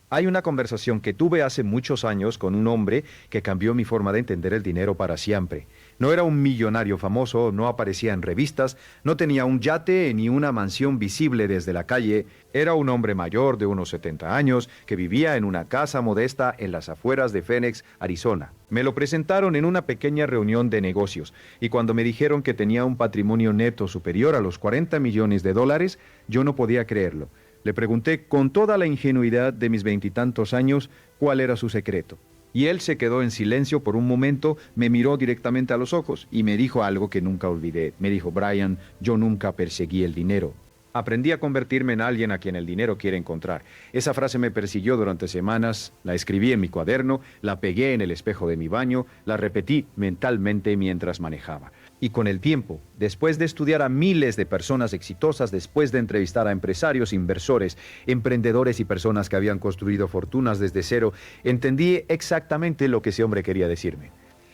Hay una conversación que tuve hace muchos años con un hombre que cambió mi forma de entender el dinero para siempre. No era un millonario famoso, no aparecía en revistas, no tenía un yate ni una mansión visible desde la calle. Era un hombre mayor de unos 70 años que vivía en una casa modesta en las afueras de Phoenix, Arizona. Me lo presentaron en una pequeña reunión de negocios y cuando me dijeron que tenía un patrimonio neto superior a los 40 millones de dólares, yo no podía creerlo. Le pregunté con toda la ingenuidad de mis veintitantos años cuál era su secreto. Y él se quedó en silencio por un momento, me miró directamente a los ojos y me dijo algo que nunca olvidé. Me dijo: Brian, yo nunca perseguí el dinero. Aprendí a convertirme en alguien a quien el dinero quiere encontrar. Esa frase me persiguió durante semanas, la escribí en mi cuaderno, la pegué en el espejo de mi baño, la repetí mentalmente mientras manejaba. Y con el tiempo, después de estudiar a miles de personas exitosas, después de entrevistar a empresarios, inversores, emprendedores y personas que habían construido fortunas desde cero, entendí exactamente lo que ese hombre quería decirme.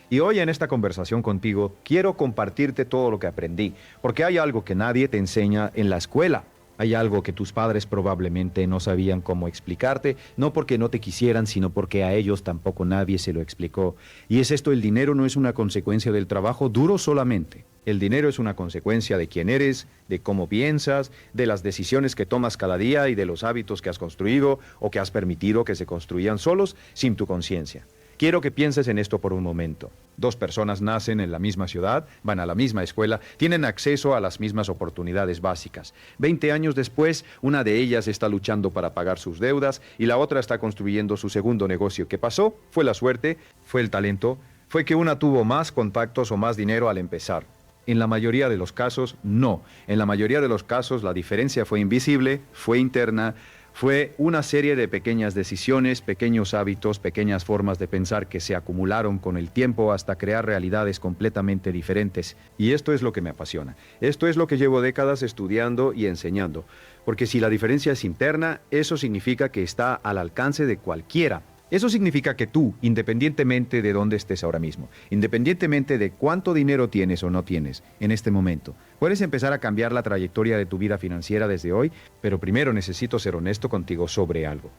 Y hoy en esta conversación contigo quiero compartirte todo lo que aprendí, porque hay algo que nadie te enseña en la escuela. Hay algo que tus padres probablemente no sabían cómo explicarte, no porque no te quisieran, sino porque a ellos tampoco nadie se lo explicó. Y es esto: el dinero no es una consecuencia del trabajo duro solamente. El dinero es una consecuencia de quién eres, de cómo piensas, de las decisiones que tomas cada día y de los hábitos que has construido o que has permitido que se construyan solos sin tu conciencia. Quiero que pienses en esto por un momento. Dos personas nacen en la misma ciudad, van a la misma escuela, tienen acceso a las mismas oportunidades básicas. 20 años después, una de ellas está luchando para pagar sus deudas y la otra está construyendo su segundo negocio. ¿Qué pasó? ¿Fue la suerte? ¿Fue el talento? ¿Fue que una tuvo más contactos o más dinero al empezar? En la mayoría de los casos, no. En la mayoría de los casos, la diferencia fue invisible, fue interna. Fue una serie de pequeñas decisiones, pequeños hábitos, pequeñas formas de pensar que se acumularon con el tiempo hasta crear realidades completamente diferentes. Y esto es lo que me apasiona. Esto es lo que llevo décadas estudiando y enseñando. Porque si la diferencia es interna, eso significa que está al alcance de cualquiera. Eso significa que tú, independientemente de dónde estés ahora mismo, independientemente de cuánto dinero tienes o no tienes en este momento, puedes empezar a cambiar la trayectoria de tu vida financiera desde hoy, pero primero necesito ser honesto contigo sobre algo.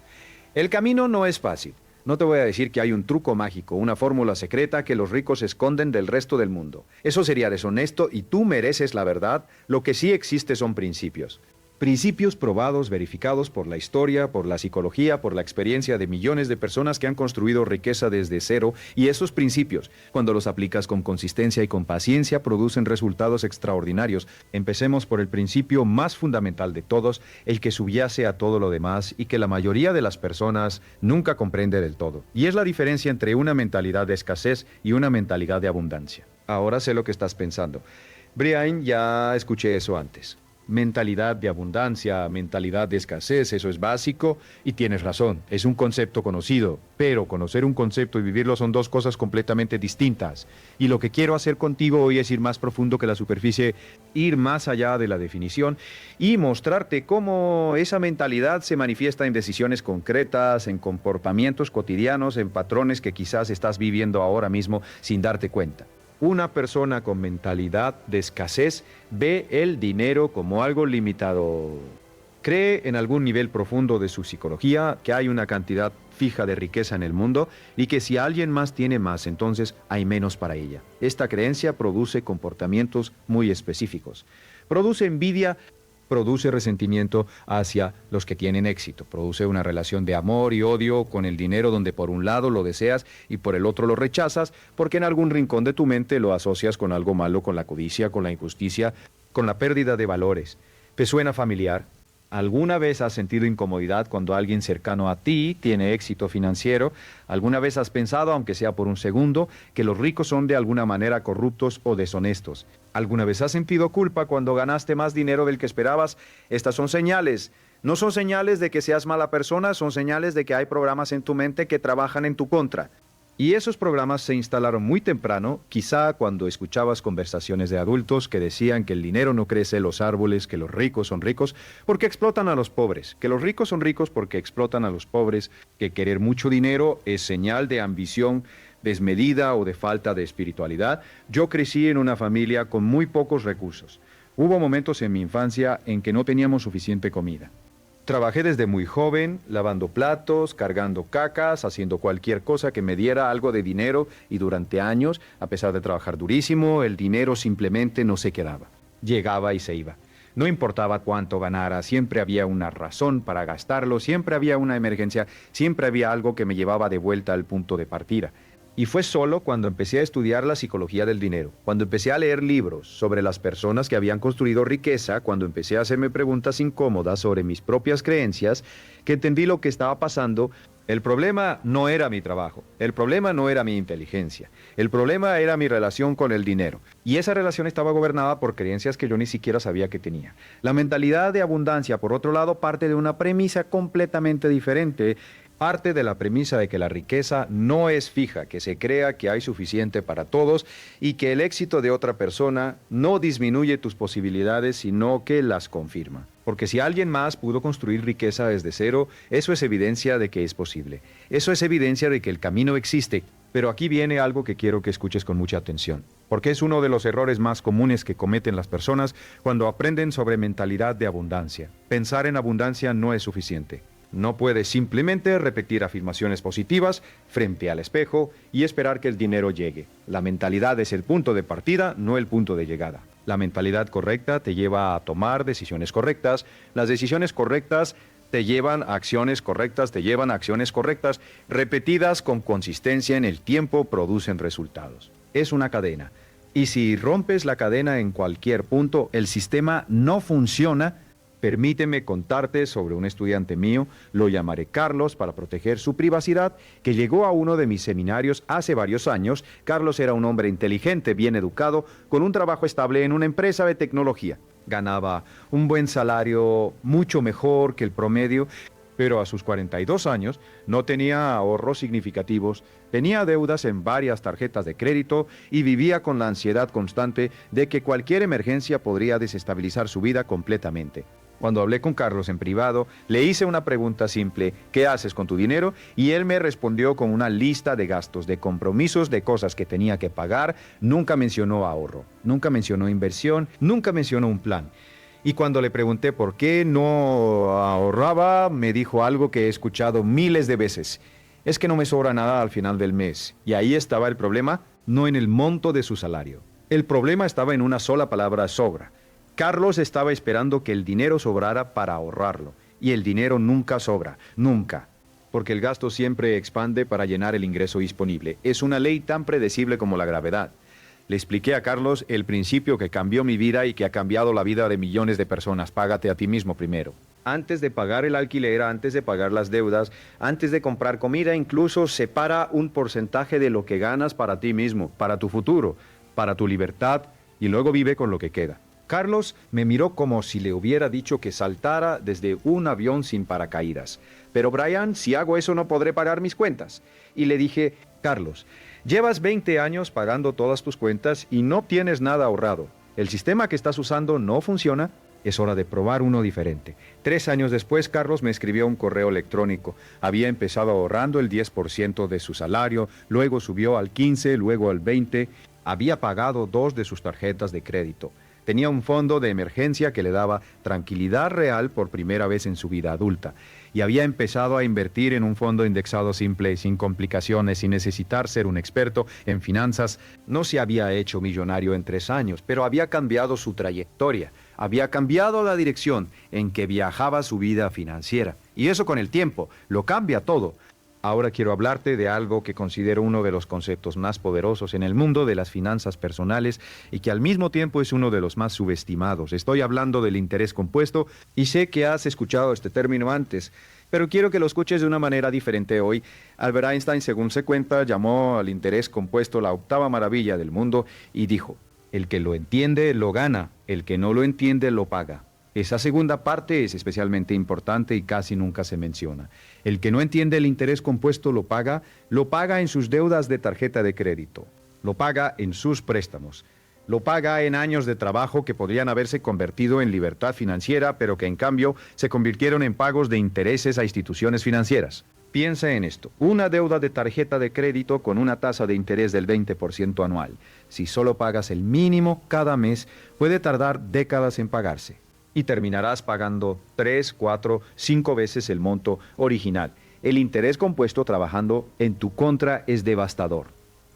El camino no es fácil. No te voy a decir que hay un truco mágico, una fórmula secreta que los ricos esconden del resto del mundo. Eso sería deshonesto y tú mereces la verdad. Lo que sí existe son principios. Principios probados, verificados por la historia, por la psicología, por la experiencia de millones de personas que han construido riqueza desde cero, y esos principios, cuando los aplicas con consistencia y con paciencia, producen resultados extraordinarios. Empecemos por el principio más fundamental de todos, el que subyace a todo lo demás y que la mayoría de las personas nunca comprende del todo. Y es la diferencia entre una mentalidad de escasez y una mentalidad de abundancia. Ahora sé lo que estás pensando. Brian, ya escuché eso antes. Mentalidad de abundancia, mentalidad de escasez, eso es básico y tienes razón, es un concepto conocido, pero conocer un concepto y vivirlo son dos cosas completamente distintas. Y lo que quiero hacer contigo hoy es ir más profundo que la superficie, ir más allá de la definición y mostrarte cómo esa mentalidad se manifiesta en decisiones concretas, en comportamientos cotidianos, en patrones que quizás estás viviendo ahora mismo sin darte cuenta. Una persona con mentalidad de escasez ve el dinero como algo limitado. Cree en algún nivel profundo de su psicología que hay una cantidad fija de riqueza en el mundo y que si alguien más tiene más, entonces hay menos para ella. Esta creencia produce comportamientos muy específicos. Produce envidia, produce resentimiento hacia los que tienen éxito, produce una relación de amor y odio con el dinero donde por un lado lo deseas y por el otro lo rechazas porque en algún rincón de tu mente lo asocias con algo malo, con la codicia, con la injusticia, con la pérdida de valores. ¿Te suena familiar? ¿Alguna vez has sentido incomodidad cuando alguien cercano a ti tiene éxito financiero? ¿Alguna vez has pensado, aunque sea por un segundo, que los ricos son de alguna manera corruptos o deshonestos? ¿Alguna vez has sentido culpa cuando ganaste más dinero del que esperabas? Estas son señales. No son señales de que seas mala persona, son señales de que hay programas en tu mente que trabajan en tu contra. Y esos programas se instalaron muy temprano, quizá cuando escuchabas conversaciones de adultos que decían que el dinero no crece en los árboles, que los ricos son ricos porque explotan a los pobres, que los ricos son ricos porque explotan a los pobres, que querer mucho dinero es señal de ambición desmedida o de falta de espiritualidad. Yo crecí en una familia con muy pocos recursos. Hubo momentos en mi infancia en que no teníamos suficiente comida. Trabajé desde muy joven, lavando platos, cargando cacas, haciendo cualquier cosa que me diera algo de dinero y durante años, a pesar de trabajar durísimo, el dinero simplemente no se quedaba. Llegaba y se iba. No importaba cuánto ganara, siempre había una razón para gastarlo, siempre había una emergencia, siempre había algo que me llevaba de vuelta al punto de partida. Y fue solo cuando empecé a estudiar la psicología del dinero, cuando empecé a leer libros sobre las personas que habían construido riqueza, cuando empecé a hacerme preguntas incómodas sobre mis propias creencias, que entendí lo que estaba pasando. El problema no era mi trabajo, el problema no era mi inteligencia, el problema era mi relación con el dinero. Y esa relación estaba gobernada por creencias que yo ni siquiera sabía que tenía. La mentalidad de abundancia, por otro lado, parte de una premisa completamente diferente. Parte de la premisa de que la riqueza no es fija, que se crea que hay suficiente para todos y que el éxito de otra persona no disminuye tus posibilidades, sino que las confirma. Porque si alguien más pudo construir riqueza desde cero, eso es evidencia de que es posible. Eso es evidencia de que el camino existe. Pero aquí viene algo que quiero que escuches con mucha atención, porque es uno de los errores más comunes que cometen las personas cuando aprenden sobre mentalidad de abundancia. Pensar en abundancia no es suficiente. No puedes simplemente repetir afirmaciones positivas frente al espejo y esperar que el dinero llegue. La mentalidad es el punto de partida, no el punto de llegada. La mentalidad correcta te lleva a tomar decisiones correctas. Las decisiones correctas te llevan a acciones correctas, repetidas con consistencia en el tiempo, producen resultados. Es una cadena. Y si rompes la cadena en cualquier punto, el sistema no funciona. Permíteme contarte sobre un estudiante mío, lo llamaré Carlos para proteger su privacidad, que llegó a uno de mis seminarios hace varios años. Carlos era un hombre inteligente, bien educado, con un trabajo estable en una empresa de tecnología. Ganaba un buen salario, mucho mejor que el promedio, pero a sus 42 años no tenía ahorros significativos, tenía deudas en varias tarjetas de crédito y vivía con la ansiedad constante de que cualquier emergencia podría desestabilizar su vida completamente. Cuando hablé con Carlos en privado, le hice una pregunta simple: ¿qué haces con tu dinero? Y él me respondió con una lista de gastos, de compromisos, de cosas que tenía que pagar. Nunca mencionó ahorro, nunca mencionó inversión, nunca mencionó un plan. Y cuando le pregunté por qué no ahorraba, me dijo algo que he escuchado miles de veces: es que no me sobra nada al final del mes. Y ahí estaba el problema, no en el monto de su salario. El problema estaba en una sola palabra: sobra. Carlos estaba esperando que el dinero sobrara para ahorrarlo. Y el dinero nunca sobra, nunca. Porque el gasto siempre expande para llenar el ingreso disponible. Es una ley tan predecible como la gravedad. Le expliqué a Carlos el principio que cambió mi vida y que ha cambiado la vida de millones de personas. Págate a ti mismo primero. Antes de pagar el alquiler, antes de pagar las deudas, antes de comprar comida, incluso separa un porcentaje de lo que ganas para ti mismo, para tu futuro, para tu libertad, y luego vive con lo que queda. Carlos me miró como si le hubiera dicho que saltara desde un avión sin paracaídas. Pero Brian, si hago eso no podré pagar mis cuentas. Y le dije: Carlos, llevas 20 años pagando todas tus cuentas y no tienes nada ahorrado. El sistema que estás usando no funciona. Es hora de probar uno diferente. 3 años después, Carlos me escribió un correo electrónico. Había empezado ahorrando el 10% de su salario, luego subió al 15%, luego al 20%. Había pagado 2 de sus tarjetas de crédito. Tenía un fondo de emergencia que le daba tranquilidad real por primera vez en su vida adulta. Y había empezado a invertir en un fondo indexado simple, sin complicaciones, sin necesitar ser un experto en finanzas. No se había hecho millonario en 3 años, pero había cambiado su trayectoria. Había cambiado la dirección en que viajaba su vida financiera. Y eso con el tiempo lo cambia todo. Ahora quiero hablarte de algo que considero uno de los conceptos más poderosos en el mundo de las finanzas personales y que al mismo tiempo es uno de los más subestimados. Estoy hablando del interés compuesto y sé que has escuchado este término antes, pero quiero que lo escuches de una manera diferente hoy. Albert Einstein, según se cuenta, llamó al interés compuesto la 8ª maravilla del mundo y dijo: el que lo entiende lo gana, el que no lo entiende lo paga. Esa segunda parte es especialmente importante y casi nunca se menciona. El que no entiende el interés compuesto lo paga en sus deudas de tarjeta de crédito, lo paga en sus préstamos, lo paga en años de trabajo que podrían haberse convertido en libertad financiera, pero que en cambio se convirtieron en pagos de intereses a instituciones financieras. Piensa en esto: una deuda de tarjeta de crédito con una tasa de interés del 20% anual. Si solo pagas el mínimo cada mes, puede tardar décadas en pagarse. y terminarás pagando 3, 4, 5 veces el monto original. El interés compuesto trabajando en tu contra es devastador,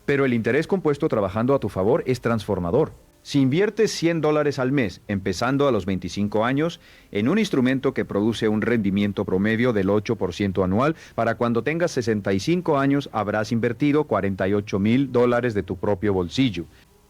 pero el interés compuesto trabajando a tu favor es transformador. Si inviertes $100 al mes, empezando a los 25 años, en un instrumento que produce un rendimiento promedio del 8% anual, para cuando tengas 65 años habrás invertido $48,000 de tu propio bolsillo.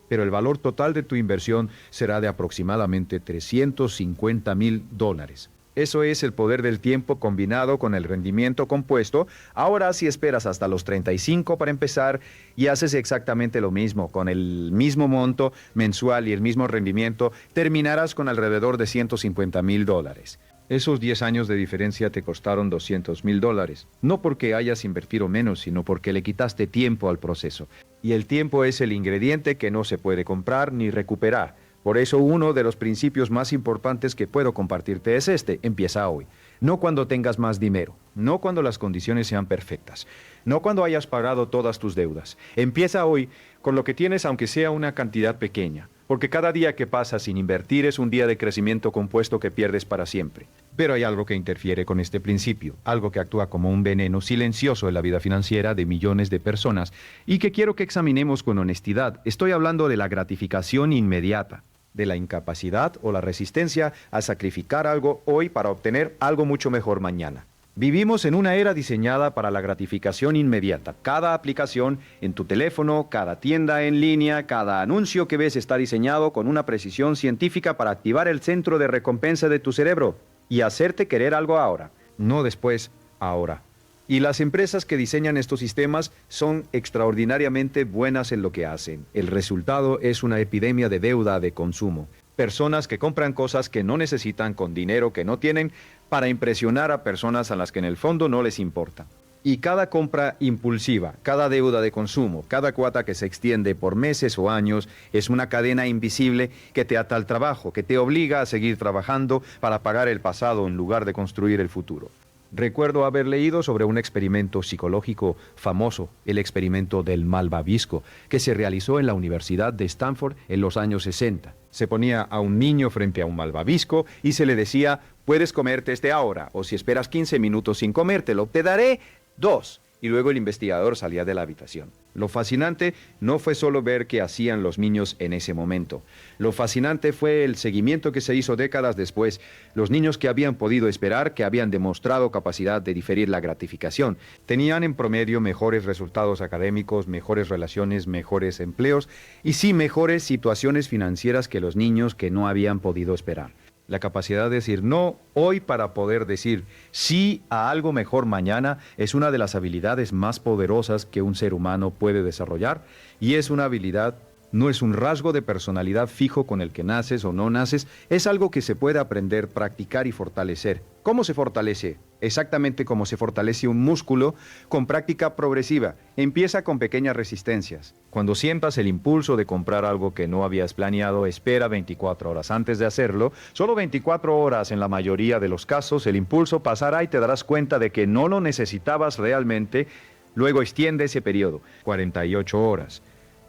Pero el valor total de tu inversión será de aproximadamente $350,000. Eso es el poder del tiempo combinado con el rendimiento compuesto. Ahora, si esperas hasta los 35 para empezar y haces exactamente lo mismo, con el mismo monto mensual y el mismo rendimiento, terminarás con alrededor de $150,000. Esos 10 años de diferencia te costaron $200,000. No porque hayas invertido menos, sino porque le quitaste tiempo al proceso. Y el tiempo es el ingrediente que no se puede comprar ni recuperar. Por eso uno de los principios más importantes que puedo compartirte es este: empieza hoy. No cuando tengas más dinero, no cuando las condiciones sean perfectas, no cuando hayas pagado todas tus deudas. Empieza hoy con lo que tienes, aunque sea una cantidad pequeña, porque cada día que pasa sin invertir es un día de crecimiento compuesto que pierdes para siempre. Pero hay algo que interfiere con este principio, algo que actúa como un veneno silencioso en la vida financiera de millones de personas y que quiero que examinemos con honestidad. Estoy hablando de la gratificación inmediata, de la incapacidad o la resistencia a sacrificar algo hoy para obtener algo mucho mejor mañana. Vivimos en una era diseñada para la gratificación inmediata. Cada aplicación en tu teléfono, cada tienda en línea, cada anuncio que ves está diseñado con una precisión científica para activar el centro de recompensa de tu cerebro y hacerte querer algo ahora, no después, ahora. Y las empresas que diseñan estos sistemas son extraordinariamente buenas en lo que hacen. El resultado es una epidemia de deuda de consumo. Personas que compran cosas que no necesitan con dinero que no tienen para impresionar a personas a las que en el fondo no les importa. Y cada compra impulsiva, cada deuda de consumo, cada cuota que se extiende por meses o años es una cadena invisible que te ata al trabajo, que te obliga a seguir trabajando para pagar el pasado en lugar de construir el futuro. Recuerdo haber leído sobre un experimento psicológico famoso, el experimento del malvavisco, que se realizó en la Universidad de Stanford en los años 60. Se ponía a un niño frente a un malvavisco y se le decía: puedes comerte este ahora, o si esperas 15 minutos sin comértelo, te daré 2. Y luego el investigador salía de la habitación. Lo fascinante no fue solo ver qué hacían los niños en ese momento. Lo fascinante fue el seguimiento que se hizo décadas después. Los niños que habían podido esperar, que habían demostrado capacidad de diferir la gratificación, tenían en promedio mejores resultados académicos, mejores relaciones, mejores empleos y sí mejores situaciones financieras que los niños que no habían podido esperar. La capacidad de decir no hoy para poder decir sí a algo mejor mañana es una de las habilidades más poderosas que un ser humano puede desarrollar, y es una habilidad, no es un rasgo de personalidad fijo con el que naces o no naces, es algo que se puede aprender, practicar y fortalecer. ¿Cómo se fortalece? Exactamente como se fortalece un músculo, con práctica progresiva. Empieza con pequeñas resistencias. Cuando sientas el impulso de comprar algo que no habías planeado, espera 24 horas antes de hacerlo. Solo 24 horas en la mayoría de los casos, el impulso pasará y te darás cuenta de que no lo necesitabas realmente. Luego extiende ese periodo, 48 horas,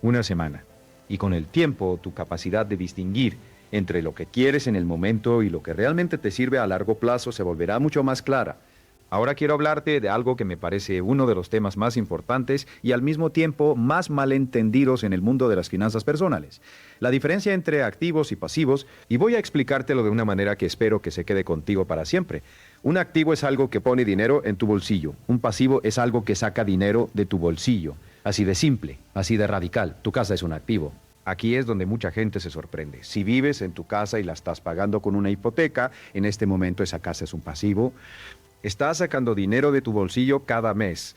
una semana. Y con el tiempo, tu capacidad de distinguir entre lo que quieres en el momento y lo que realmente te sirve a largo plazo se volverá mucho más clara. Ahora quiero hablarte de algo que me parece uno de los temas más importantes y al mismo tiempo más malentendidos en el mundo de las finanzas personales. La diferencia entre activos y pasivos, y voy a explicártelo de una manera que espero que se quede contigo para siempre. Un activo es algo que pone dinero en tu bolsillo. Un pasivo es algo que saca dinero de tu bolsillo. Así de simple, así de radical. Tu casa es un activo. Aquí es donde mucha gente se sorprende. Si vives en tu casa y la estás pagando con una hipoteca, en este momento esa casa es un pasivo. Estás sacando dinero de tu bolsillo cada mes.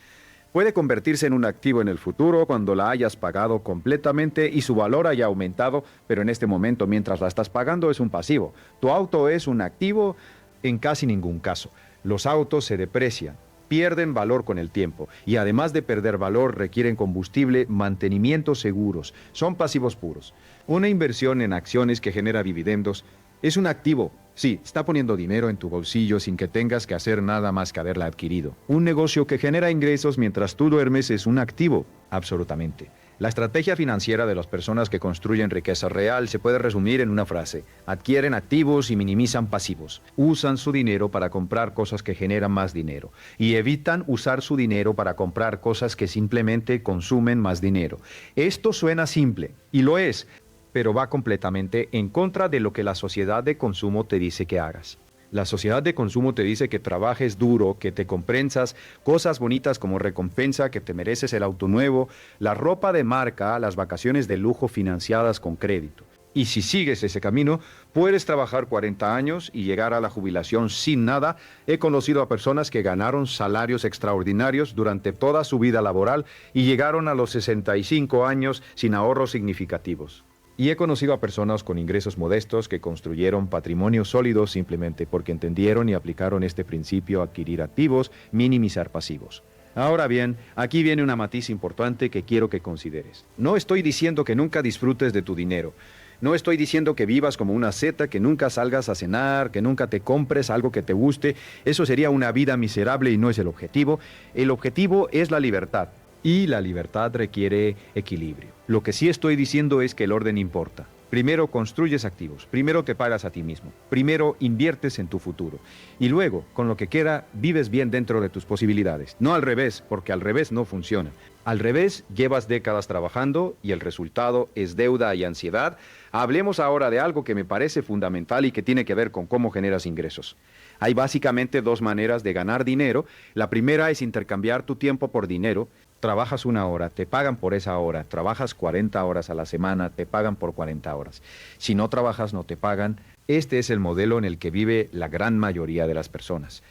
Puede convertirse en un activo en el futuro cuando la hayas pagado completamente y su valor haya aumentado, pero en este momento, mientras la estás pagando, es un pasivo. Tu auto es un activo en casi ningún caso. Los autos se deprecian, pierden valor con el tiempo y además de perder valor requieren combustible, mantenimientos seguros. Son pasivos puros. Una inversión en acciones que genera dividendos es un activo. Sí, está poniendo dinero en tu bolsillo sin que tengas que hacer nada más que haberla adquirido. Un negocio que genera ingresos mientras tú duermes es un activo, absolutamente. La estrategia financiera de las personas que construyen riqueza real se puede resumir en una frase: adquieren activos y minimizan pasivos. Usan su dinero para comprar cosas que generan más dinero y evitan usar su dinero para comprar cosas que simplemente consumen más dinero. Esto suena simple, y lo es, pero va completamente en contra de lo que la sociedad de consumo te dice que hagas. La sociedad de consumo te dice que trabajes duro, que te compensas cosas bonitas como recompensa, que te mereces el auto nuevo, la ropa de marca, las vacaciones de lujo financiadas con crédito. Y si sigues ese camino, puedes trabajar 40 años y llegar a la jubilación sin nada. He conocido a personas que ganaron salarios extraordinarios durante toda su vida laboral y llegaron a los 65 años sin ahorros significativos. Y he conocido a personas con ingresos modestos que construyeron patrimonio sólido simplemente porque entendieron y aplicaron este principio: adquirir activos, minimizar pasivos. Ahora bien, aquí viene una matiz importante que quiero que consideres. No estoy diciendo que nunca disfrutes de tu dinero. No estoy diciendo que vivas como una seta, que nunca salgas a cenar, que nunca te compres algo que te guste. Eso sería una vida miserable y no es el objetivo. El objetivo es la libertad. Y la libertad requiere equilibrio. Lo que sí estoy diciendo es que el orden importa. Primero construyes activos, primero te pagas a ti mismo, primero inviertes en tu futuro. Y luego, con lo que queda, vives bien dentro de tus posibilidades. No al revés, porque al revés no funciona. Al revés, llevas décadas trabajando y el resultado es deuda y ansiedad. Hablemos ahora de algo que me parece fundamental y que tiene que ver con cómo generas ingresos. Hay básicamente dos maneras de ganar dinero. La primera es intercambiar tu tiempo por dinero. Trabajas una hora, te pagan por esa hora. Trabajas 40 horas a la semana, te pagan por 40 horas. Si no trabajas, no te pagan. Este es el modelo en el que vive la gran mayoría de las personas.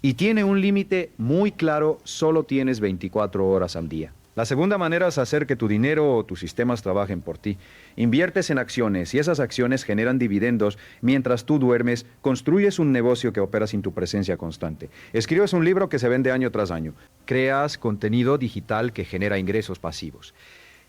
Y tiene un límite muy claro: solo tienes 24 horas al día. La segunda manera es hacer que tu dinero o tus sistemas trabajen por ti. Inviertes en acciones y esas acciones generan dividendos mientras tú duermes. Construyes un negocio que opera sin tu presencia constante. Escribes un libro que se vende año tras año. Creas contenido digital que genera ingresos pasivos.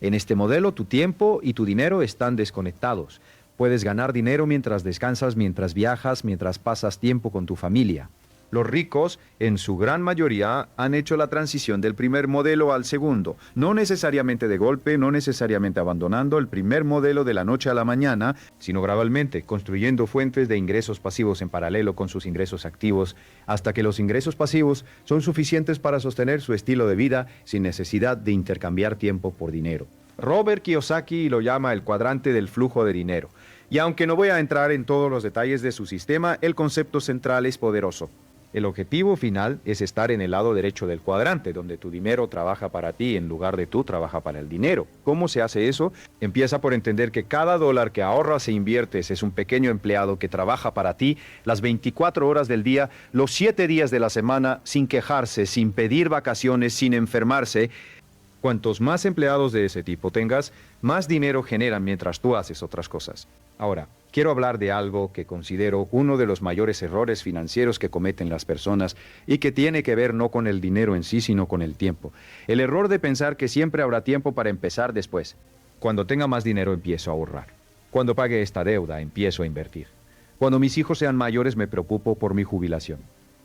En este modelo, tu tiempo y tu dinero están desconectados. Puedes ganar dinero mientras descansas, mientras viajas, mientras pasas tiempo con tu familia. Los ricos, en su gran mayoría, han hecho la transición del primer modelo al segundo, no necesariamente de golpe, no necesariamente abandonando el primer modelo de la noche a la mañana, sino gradualmente, construyendo fuentes de ingresos pasivos en paralelo con sus ingresos activos, hasta que los ingresos pasivos son suficientes para sostener su estilo de vida sin necesidad de intercambiar tiempo por dinero. Robert Kiyosaki lo llama el cuadrante del flujo de dinero, y aunque no voy a entrar en todos los detalles de su sistema, el concepto central es poderoso. El objetivo final es estar en el lado derecho del cuadrante, donde tu dinero trabaja para ti en lugar de tú trabaja para el dinero. ¿Cómo se hace eso? Empieza por entender que cada dólar que ahorras e inviertes es un pequeño empleado que trabaja para ti las 24 horas del día, los 7 días de la semana, sin quejarse, sin pedir vacaciones, sin enfermarse. Cuantos más empleados de ese tipo tengas, más dinero generan mientras tú haces otras cosas. Ahora, quiero hablar de algo que considero uno de los mayores errores financieros que cometen las personas y que tiene que ver no con el dinero en sí, sino con el tiempo. El error de pensar que siempre habrá tiempo para empezar después. Cuando tenga más dinero, empiezo a ahorrar. Cuando pague esta deuda, empiezo a invertir. Cuando mis hijos sean mayores, me preocupo por mi jubilación.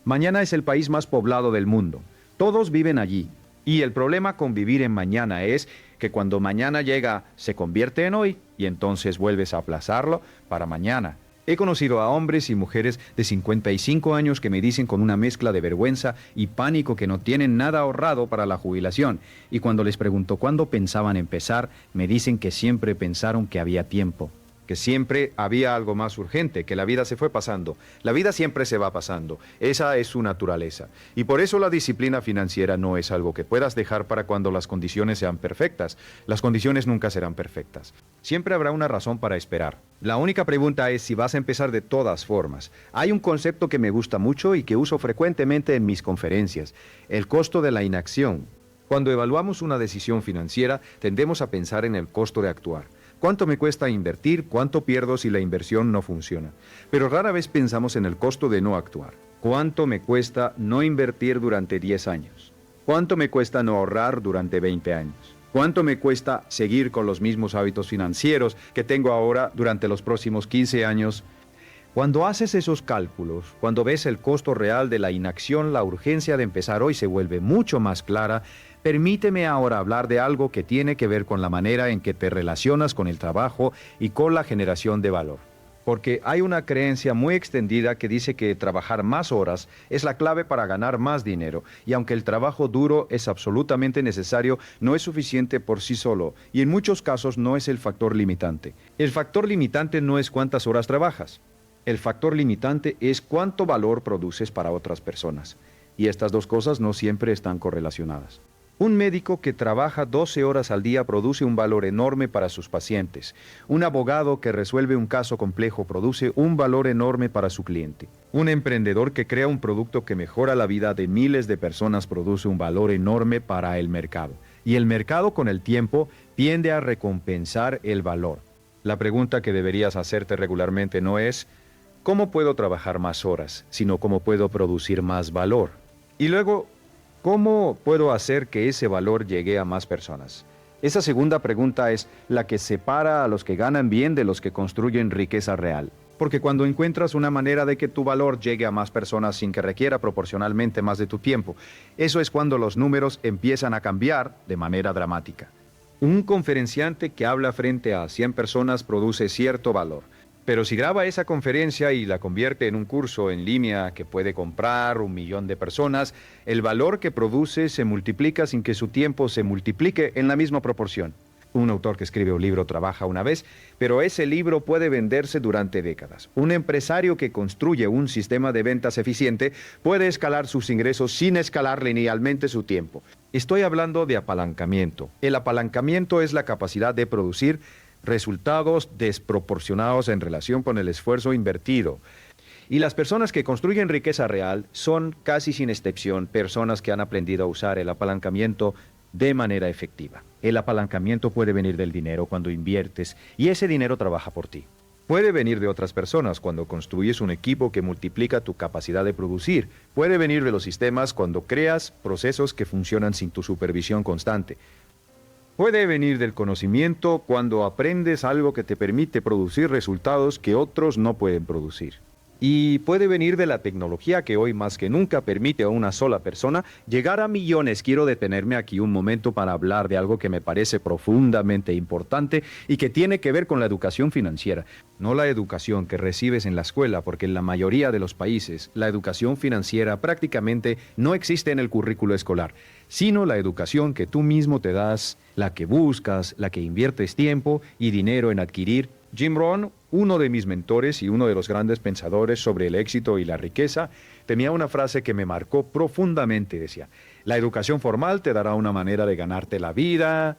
Mañana es el país más poblado del mundo. Todos viven allí. Y el problema con vivir en mañana es que cuando mañana llega, se convierte en hoy y entonces vuelves a aplazarlo para mañana. He conocido a hombres y mujeres de 55 años que me dicen con una mezcla de vergüenza y pánico que no tienen nada ahorrado para la jubilación. Y cuando les pregunto cuándo pensaban empezar, me dicen que siempre pensaron que había tiempo, que siempre había algo más urgente, que la vida se fue pasando. La vida siempre se va pasando. Esa es su naturaleza. Y por eso la disciplina financiera no es algo que puedas dejar para cuando las condiciones sean perfectas. Las condiciones nunca serán perfectas. Siempre habrá una razón para esperar. La única pregunta es si vas a empezar de todas formas. Hay un concepto que me gusta mucho y que uso frecuentemente en mis conferencias: el costo de la inacción. Cuando evaluamos una decisión financiera, tendemos a pensar en el costo de actuar. ¿Cuánto me cuesta invertir? ¿Cuánto pierdo si la inversión no funciona? Pero rara vez pensamos en el costo de no actuar. ¿Cuánto me cuesta no invertir durante 10 años? ¿Cuánto me cuesta no ahorrar durante 20 años? ¿Cuánto me cuesta seguir con los mismos hábitos financieros que tengo ahora durante los próximos 15 años? Cuando haces esos cálculos, cuando ves el costo real de la inacción, la urgencia de empezar hoy se vuelve mucho más clara, Permíteme ahora hablar de algo que tiene que ver con la manera en que te relacionas con el trabajo y con la generación de valor. Porque hay una creencia muy extendida que dice que trabajar más horas es la clave para ganar más dinero, y aunque el trabajo duro es absolutamente necesario, no es suficiente por sí solo, y en muchos casos no es el factor limitante. El factor limitante no es cuántas horas trabajas. El factor limitante es cuánto valor produces para otras personas. Y estas dos cosas no siempre están correlacionadas. Un médico que trabaja 12 horas al día produce un valor enorme para sus pacientes. Un abogado que resuelve un caso complejo produce un valor enorme para su cliente. Un emprendedor que crea un producto que mejora la vida de miles de personas produce un valor enorme para el mercado. Y el mercado con el tiempo tiende a recompensar el valor. La pregunta que deberías hacerte regularmente no es ¿cómo puedo trabajar más horas?, sino ¿cómo puedo producir más valor? Y luego, ¿cómo puedo hacer que ese valor llegue a más personas? Esa segunda pregunta es la que separa a los que ganan bien de los que construyen riqueza real. Porque cuando encuentras una manera de que tu valor llegue a más personas sin que requiera proporcionalmente más de tu tiempo, eso es cuando los números empiezan a cambiar de manera dramática. Un conferenciante que habla frente a 100 personas produce cierto valor. Pero si graba esa conferencia y la convierte en un curso en línea que puede comprar 1 millón de personas, el valor que produce se multiplica sin que su tiempo se multiplique en la misma proporción. Un autor que escribe un libro trabaja una vez, pero ese libro puede venderse durante décadas. Un empresario que construye un sistema de ventas eficiente puede escalar sus ingresos sin escalar linealmente su tiempo. Estoy hablando de apalancamiento. El apalancamiento es la capacidad de producir resultados desproporcionados en relación con el esfuerzo invertido. Y las personas que construyen riqueza real son, casi sin excepción, personas que han aprendido a usar el apalancamiento de manera efectiva. El apalancamiento puede venir del dinero cuando inviertes y ese dinero trabaja por ti. Puede venir de otras personas cuando construyes un equipo que multiplica tu capacidad de producir. Puede venir de los sistemas cuando creas procesos que funcionan sin tu supervisión constante. Puede venir del conocimiento cuando aprendes algo que te permite producir resultados que otros no pueden producir. Y puede venir de la tecnología que hoy más que nunca permite a una sola persona llegar a millones. Quiero detenerme aquí un momento para hablar de algo que me parece profundamente importante y que tiene que ver con la educación financiera. No la educación que recibes en la escuela, porque en la mayoría de los países la educación financiera prácticamente no existe en el currículo escolar, sino la educación que tú mismo te das, la que buscas, la que inviertes tiempo y dinero en adquirir. Jim Rohn, uno de mis mentores y uno de los grandes pensadores sobre el éxito y la riqueza, tenía una frase que me marcó profundamente. Decía, la educación formal te dará una manera de ganarte la vida,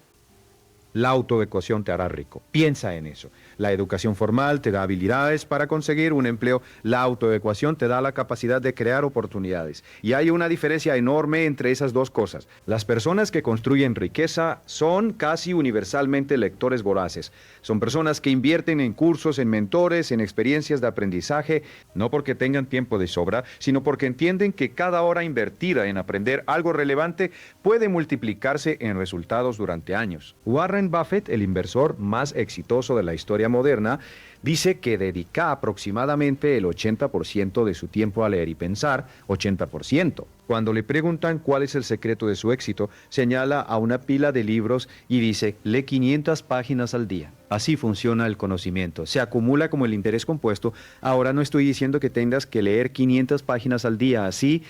la autoeducación te hará rico. Piensa en eso. La educación formal te da habilidades para conseguir un empleo. La autoeducación te da la capacidad de crear oportunidades. Y hay una diferencia enorme entre esas dos cosas. Las personas que construyen riqueza son casi universalmente lectores voraces. Son personas que invierten en cursos, en mentores, en experiencias de aprendizaje, no porque tengan tiempo de sobra, sino porque entienden que cada hora invertida en aprender algo relevante puede multiplicarse en resultados durante años. Warren Buffett, el inversor más exitoso de la historia moderna, dice que dedica aproximadamente el 80% de su tiempo a leer y pensar, 80%. Cuando le preguntan cuál es el secreto de su éxito, señala a una pila de libros y dice, lee 500 páginas al día. Así funciona el conocimiento, se acumula como el interés compuesto. Ahora no estoy diciendo que tengas que leer 500 páginas al día así,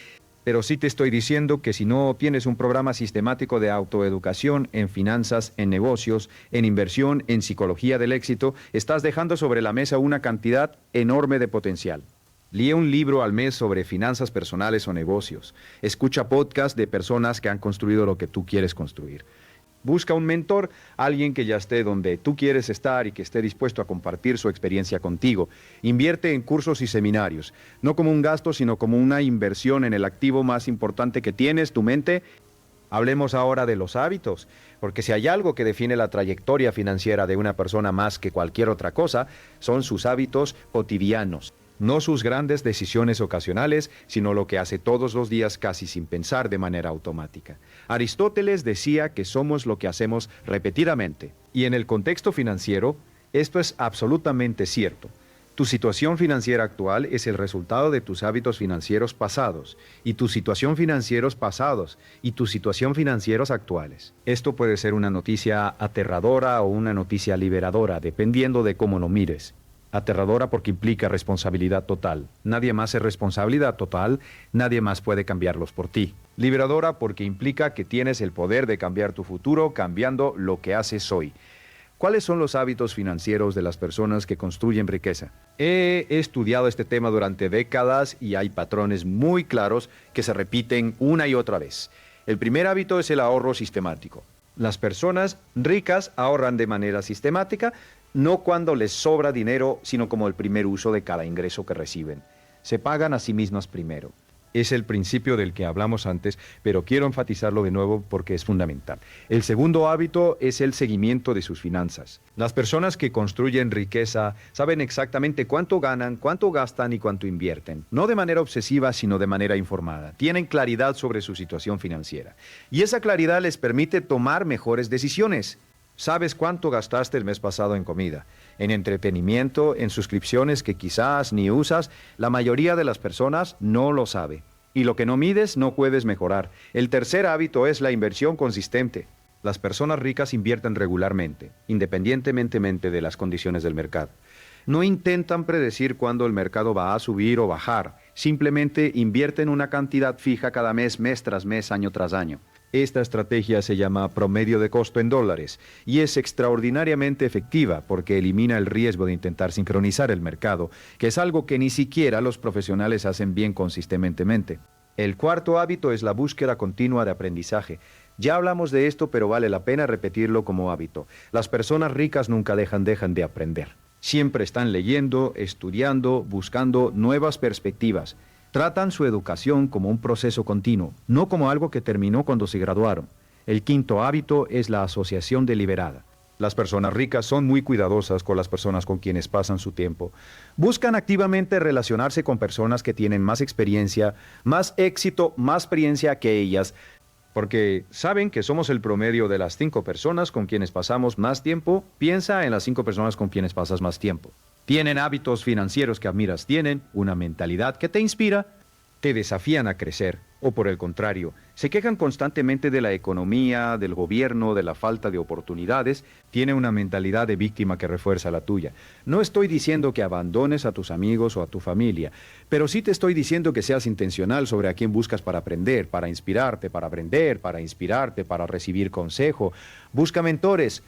pero sí te estoy diciendo que si no tienes un programa sistemático de autoeducación en finanzas, en negocios, en inversión, en psicología del éxito, estás dejando sobre la mesa una cantidad enorme de potencial. Lee un libro al mes sobre finanzas personales o negocios. Escucha podcasts de personas que han construido lo que tú quieres construir. Busca un mentor, alguien que ya esté donde tú quieres estar y que esté dispuesto a compartir su experiencia contigo. Invierte en cursos y seminarios, no como un gasto, sino como una inversión en el activo más importante que tienes, tu mente. Hablemos ahora de los hábitos, porque si hay algo que define la trayectoria financiera de una persona más que cualquier otra cosa, son sus hábitos cotidianos. No sus grandes decisiones ocasionales, sino lo que hace todos los días casi sin pensar de manera automática. Aristóteles decía que somos lo que hacemos repetidamente. Y en el contexto financiero, esto es absolutamente cierto. Tu situación financiera actual es el resultado de tus hábitos financieros pasados y tu situación financieros pasados y tu situación financieros actuales. Esto puede ser una noticia aterradora o una noticia liberadora, dependiendo de cómo lo mires. Aterradora porque implica responsabilidad total. Nadie más es responsabilidad total, nadie más puede cambiarlos por ti. Liberadora porque implica que tienes el poder de cambiar tu futuro cambiando lo que haces hoy. ¿Cuáles son los hábitos financieros de las personas que construyen riqueza? He estudiado este tema durante décadas y hay patrones muy claros que se repiten una y otra vez. El primer hábito es el ahorro sistemático. Las personas ricas ahorran de manera sistemática, no cuando les sobra dinero, sino como el primer uso de cada ingreso que reciben. Se pagan a sí mismas primero. Es el principio del que hablamos antes, pero quiero enfatizarlo de nuevo porque es fundamental. El segundo hábito es el seguimiento de sus finanzas. Las personas que construyen riqueza saben exactamente cuánto ganan, cuánto gastan y cuánto invierten. No de manera obsesiva, sino de manera informada. Tienen claridad sobre su situación financiera. Y esa claridad les permite tomar mejores decisiones. Sabes cuánto gastaste el mes pasado en comida, en entretenimiento, en suscripciones que quizás ni usas. La mayoría de las personas no lo sabe. Y lo que no mides no puedes mejorar. El tercer hábito es la inversión consistente. Las personas ricas invierten regularmente, independientemente de las condiciones del mercado. No intentan predecir cuándo el mercado va a subir o bajar. Simplemente invierten una cantidad fija cada mes, mes tras mes, año tras año. Esta estrategia se llama promedio de costo en dólares y es extraordinariamente efectiva porque elimina el riesgo de intentar sincronizar el mercado, que es algo que ni siquiera los profesionales hacen bien consistentemente. El cuarto hábito es la búsqueda continua de aprendizaje. Ya hablamos de esto, pero vale la pena repetirlo como hábito. Las personas ricas nunca dejan de aprender. Siempre están leyendo, estudiando, buscando nuevas perspectivas. Tratan su educación como un proceso continuo, no como algo que terminó cuando se graduaron. El quinto hábito es la asociación deliberada. Las personas ricas son muy cuidadosas con las personas con quienes pasan su tiempo. Buscan activamente relacionarse con personas que tienen más experiencia, más éxito, más experiencia que ellas, porque saben que somos el promedio de las 5 personas con quienes pasamos más tiempo. Piensa en las 5 personas con quienes pasas más tiempo. Tienen hábitos financieros que admiras, tienen una mentalidad que te inspira, te desafían a crecer, o por el contrario, se quejan constantemente de la economía, del gobierno, de la falta de oportunidades, tiene una mentalidad de víctima que refuerza la tuya. No estoy diciendo que abandones a tus amigos o a tu familia, pero sí te estoy diciendo que seas intencional sobre a quién buscas para aprender, para inspirarte, para aprender, para inspirarte, para recibir consejo. Busca mentores.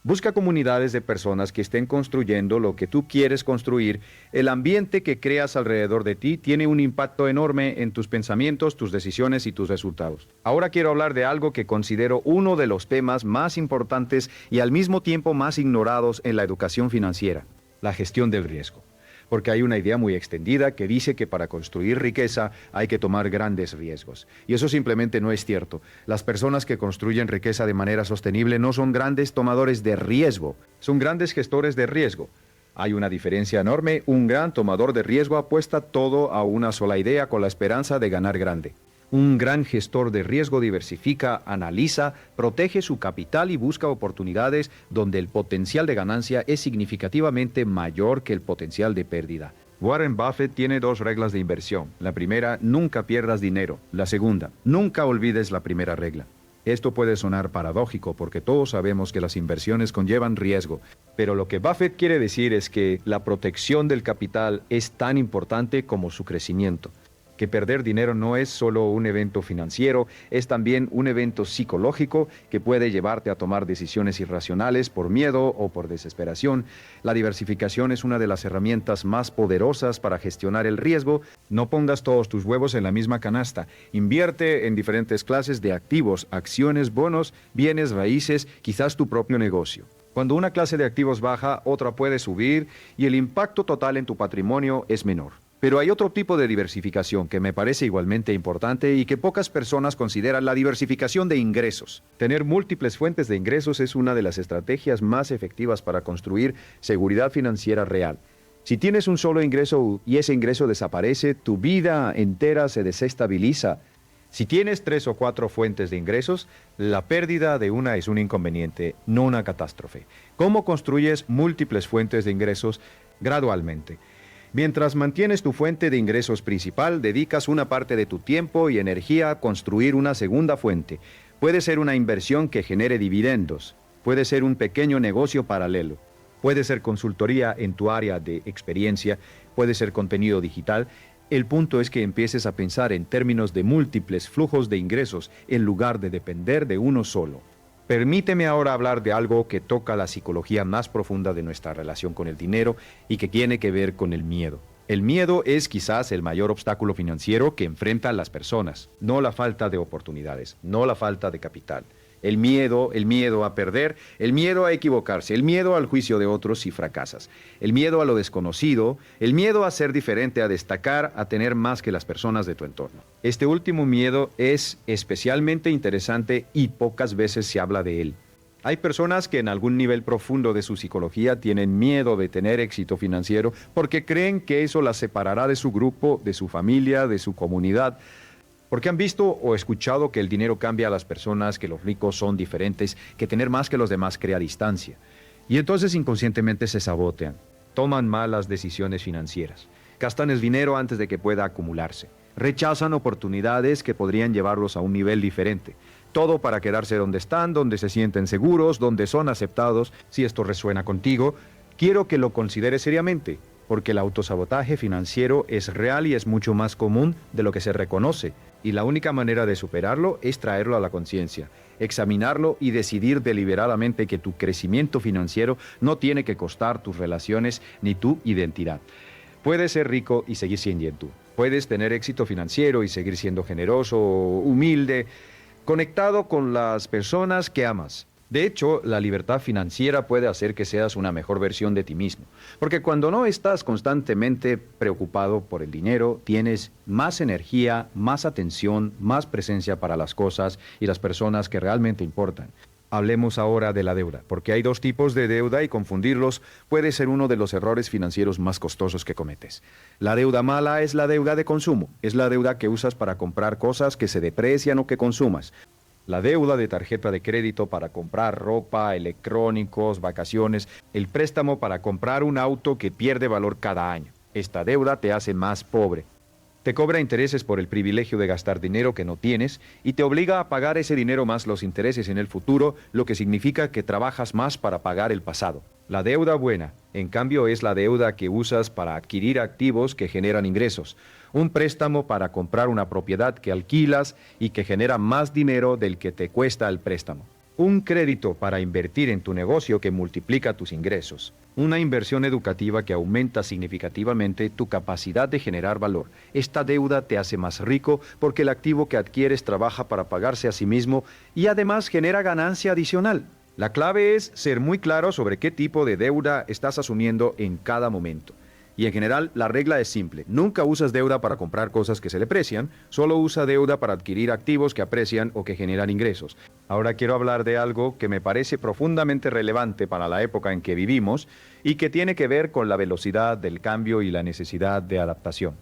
Busca comunidades de personas que estén construyendo lo que tú quieres construir. El ambiente que creas alrededor de ti tiene un impacto enorme en tus pensamientos, tus decisiones y tus resultados. Ahora quiero hablar de algo que considero uno de los temas más importantes y al mismo tiempo más ignorados en la educación financiera: la gestión del riesgo. Porque hay una idea muy extendida que dice que para construir riqueza hay que tomar grandes riesgos. Y eso simplemente no es cierto. Las personas que construyen riqueza de manera sostenible no son grandes tomadores de riesgo, son grandes gestores de riesgo. Hay una diferencia enorme. Un gran tomador de riesgo apuesta todo a una sola idea con la esperanza de ganar grande. Un gran gestor de riesgo diversifica, analiza, protege su capital y busca oportunidades donde el potencial de ganancia es significativamente mayor que el potencial de pérdida. Warren Buffett tiene 2 reglas de inversión. La primera, nunca pierdas dinero. La segunda, nunca olvides la primera regla. Esto puede sonar paradójico porque todos sabemos que las inversiones conllevan riesgo, pero lo que Buffett quiere decir es que la protección del capital es tan importante como su crecimiento. Que perder dinero no es solo un evento financiero, es también un evento psicológico que puede llevarte a tomar decisiones irracionales por miedo o por desesperación. La diversificación es una de las herramientas más poderosas para gestionar el riesgo. No pongas todos tus huevos en la misma canasta. Invierte en diferentes clases de activos, acciones, bonos, bienes, raíces, quizás tu propio negocio. Cuando una clase de activos baja, otra puede subir y el impacto total en tu patrimonio es menor. Pero hay otro tipo de diversificación que me parece igualmente importante y que pocas personas consideran: la diversificación de ingresos. Tener múltiples fuentes de ingresos es una de las estrategias más efectivas para construir seguridad financiera real. Si tienes un solo ingreso y ese ingreso desaparece, tu vida entera se desestabiliza. Si tienes 3 o 4 fuentes de ingresos, la pérdida de una es un inconveniente, no una catástrofe. ¿Cómo construyes múltiples fuentes de ingresos? gradualmente. Mientras mantienes tu fuente de ingresos principal, dedicas una parte de tu tiempo y energía a construir una segunda fuente. Puede ser una inversión que genere dividendos, puede ser un pequeño negocio paralelo, puede ser consultoría en tu área de experiencia, puede ser contenido digital. El punto es que empieces a pensar en términos de múltiples flujos de ingresos en lugar de depender de uno solo. Permíteme ahora hablar de algo que toca la psicología más profunda de nuestra relación con el dinero y que tiene que ver con el miedo. El miedo es quizás el mayor obstáculo financiero que enfrentan las personas, no la falta de oportunidades, no la falta de capital. El miedo a perder, el miedo a equivocarse, el miedo al juicio de otros si fracasas, el miedo a lo desconocido, el miedo a ser diferente, a destacar, a tener más que las personas de tu entorno. Este último miedo es especialmente interesante y pocas veces se habla de él. Hay personas que en algún nivel profundo de su psicología tienen miedo de tener éxito financiero porque creen que eso las separará de su grupo, de su familia, de su comunidad. Porque han visto o escuchado que el dinero cambia a las personas, que los ricos son diferentes, que tener más que los demás crea distancia. Y entonces inconscientemente se sabotean, toman malas decisiones financieras, gastan el dinero antes de que pueda acumularse, rechazan oportunidades que podrían llevarlos a un nivel diferente. Todo para quedarse donde están, donde se sienten seguros, donde son aceptados. Si esto resuena contigo, quiero que lo consideres seriamente, porque el autosabotaje financiero es real y es mucho más común de lo que se reconoce. Y la única manera de superarlo es traerlo a la conciencia, examinarlo y decidir deliberadamente que tu crecimiento financiero no tiene que costar tus relaciones ni tu identidad. Puedes ser rico y seguir siendo tú. Puedes tener éxito financiero y seguir siendo generoso, humilde, conectado con las personas que amas. De hecho, la libertad financiera puede hacer que seas una mejor versión de ti mismo, porque cuando no estás constantemente preocupado por el dinero, tienes más energía, más atención, más presencia para las cosas y las personas que realmente importan. Hablemos ahora de la deuda, porque hay dos tipos de deuda y confundirlos puede ser uno de los errores financieros más costosos que cometes. La deuda mala es la deuda de consumo, es la deuda que usas para comprar cosas que se deprecian o que consumas. La deuda de tarjeta de crédito para comprar ropa, electrónicos, vacaciones, el préstamo para comprar un auto que pierde valor cada año. Esta deuda te hace más pobre. Te cobra intereses por el privilegio de gastar dinero que no tienes y te obliga a pagar ese dinero más los intereses en el futuro, lo que significa que trabajas más para pagar el pasado. La deuda buena, en cambio, es la deuda que usas para adquirir activos que generan ingresos. Un préstamo para comprar una propiedad que alquilas y que genera más dinero del que te cuesta el préstamo. Un crédito para invertir en tu negocio que multiplica tus ingresos. Una inversión educativa que aumenta significativamente tu capacidad de generar valor. Esta deuda te hace más rico porque el activo que adquieres trabaja para pagarse a sí mismo y además genera ganancia adicional. La clave es ser muy claro sobre qué tipo de deuda estás asumiendo en cada momento. Y en general, la regla es simple. Nunca usas deuda para comprar cosas que se deprecian, solo usa deuda para adquirir activos que aprecian o que generan ingresos. Ahora quiero hablar de algo que me parece profundamente relevante para la época en que vivimos y que tiene que ver con la velocidad del cambio y la necesidad de adaptación.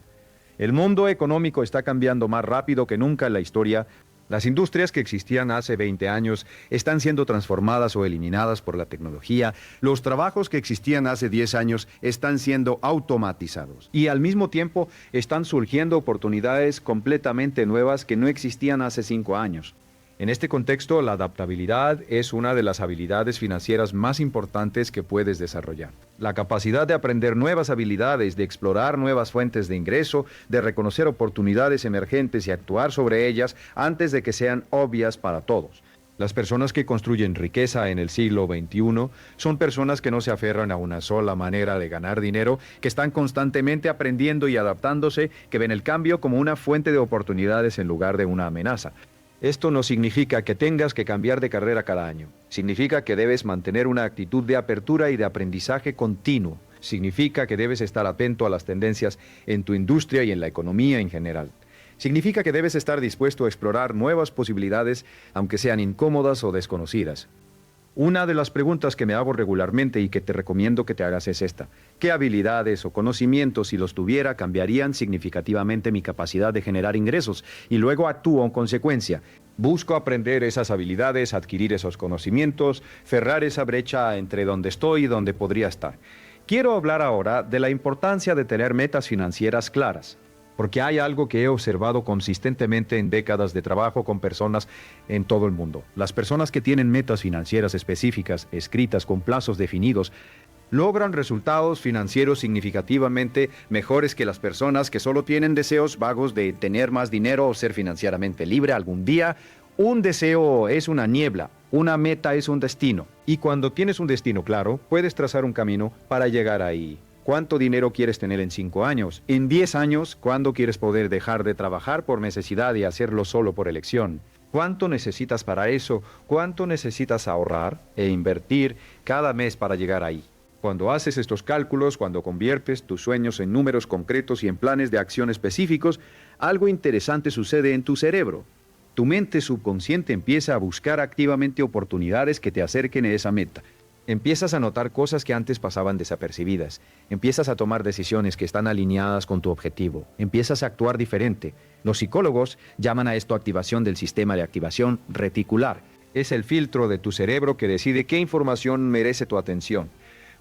El mundo económico está cambiando más rápido que nunca en la historia. Las industrias que existían hace 20 años están siendo transformadas o eliminadas por la tecnología. Los trabajos que existían hace 10 años están siendo automatizados. Y al mismo tiempo están surgiendo oportunidades completamente nuevas que no existían hace 5 años. En este contexto, la adaptabilidad es una de las habilidades financieras más importantes que puedes desarrollar. La capacidad de aprender nuevas habilidades, de explorar nuevas fuentes de ingreso, de reconocer oportunidades emergentes y actuar sobre ellas antes de que sean obvias para todos. Las personas que construyen riqueza en el siglo XXI son personas que no se aferran a una sola manera de ganar dinero, que están constantemente aprendiendo y adaptándose, que ven el cambio como una fuente de oportunidades en lugar de una amenaza. Esto no significa que tengas que cambiar de carrera cada año. Significa que debes mantener una actitud de apertura y de aprendizaje continuo. Significa que debes estar atento a las tendencias en tu industria y en la economía en general. Significa que debes estar dispuesto a explorar nuevas posibilidades, aunque sean incómodas o desconocidas. Una de las preguntas que me hago regularmente y que te recomiendo que te hagas es esta. ¿Qué habilidades o conocimientos, si los tuviera, cambiarían significativamente mi capacidad de generar ingresos? Y luego actúo en consecuencia. Busco aprender esas habilidades, adquirir esos conocimientos, cerrar esa brecha entre donde estoy y donde podría estar. Quiero hablar ahora de la importancia de tener metas financieras claras, porque hay algo que he observado consistentemente en décadas de trabajo con personas en todo el mundo. Las personas que tienen metas financieras específicas, escritas con plazos definidos, logran resultados financieros significativamente mejores que las personas que solo tienen deseos vagos de tener más dinero o ser financieramente libre algún día. Un deseo es una niebla, una meta es un destino. Y cuando tienes un destino claro, puedes trazar un camino para llegar ahí. ¿Cuánto dinero quieres tener en 5 años? En 10 años, ¿cuándo quieres poder dejar de trabajar por necesidad y hacerlo solo por elección? ¿Cuánto necesitas para eso? ¿Cuánto necesitas ahorrar e invertir cada mes para llegar ahí? Cuando haces estos cálculos, cuando conviertes tus sueños en números concretos y en planes de acción específicos, algo interesante sucede en tu cerebro. Tu mente subconsciente empieza a buscar activamente oportunidades que te acerquen a esa meta. Empiezas a notar cosas que antes pasaban desapercibidas. Empiezas a tomar decisiones que están alineadas con tu objetivo. Empiezas a actuar diferente. Los psicólogos llaman a esto activación del sistema de activación reticular. Es el filtro de tu cerebro que decide qué información merece tu atención.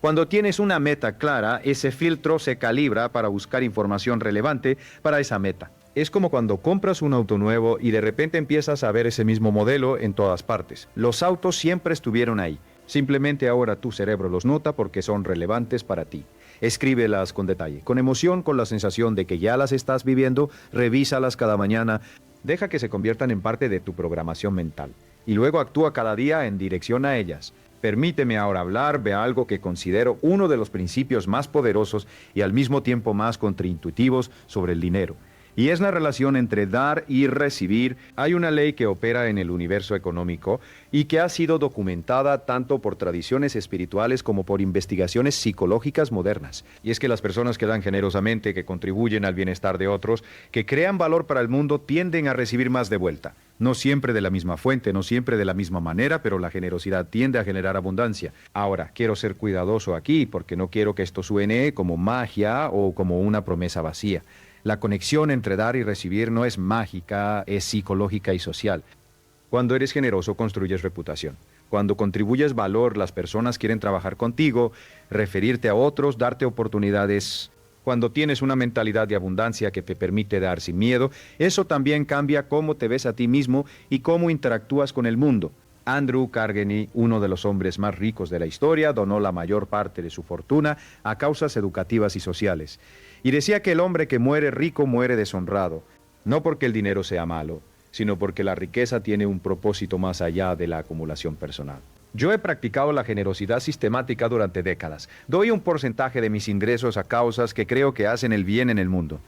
Cuando tienes una meta clara, ese filtro se calibra para buscar información relevante para esa meta. Es como cuando compras un auto nuevo y de repente empiezas a ver ese mismo modelo en todas partes. Los autos siempre estuvieron ahí. Simplemente ahora tu cerebro los nota porque son relevantes para ti. Escríbelas con detalle, con emoción, con la sensación de que ya las estás viviendo, revísalas cada mañana. Deja que se conviertan en parte de tu programación mental. Y luego actúa cada día en dirección a ellas. Permíteme ahora hablar de algo que considero uno de los principios más poderosos y al mismo tiempo más contraintuitivos sobre el dinero. Y es la relación entre dar y recibir. Hay una ley que opera en el universo económico y que ha sido documentada tanto por tradiciones espirituales como por investigaciones psicológicas modernas. Y es que las personas que dan generosamente, que contribuyen al bienestar de otros, que crean valor para el mundo, tienden a recibir más de vuelta. No siempre de la misma fuente, no siempre de la misma manera, pero la generosidad tiende a generar abundancia. Ahora, quiero ser cuidadoso aquí porque no quiero que esto suene como magia o como una promesa vacía. La conexión entre dar y recibir no es mágica, es psicológica y social. Cuando eres generoso, construyes reputación. Cuando contribuyes valor, las personas quieren trabajar contigo, referirte a otros, darte oportunidades. Cuando tienes una mentalidad de abundancia que te permite dar sin miedo, eso también cambia cómo te ves a ti mismo y cómo interactúas con el mundo. Andrew Carnegie, uno de los hombres más ricos de la historia, donó la mayor parte de su fortuna a causas educativas y sociales. Y decía que el hombre que muere rico muere deshonrado, no porque el dinero sea malo, sino porque la riqueza tiene un propósito más allá de la acumulación personal. Yo he practicado la generosidad sistemática durante décadas. Doy un porcentaje de mis ingresos a causas que creo que hacen el bien en el mundo.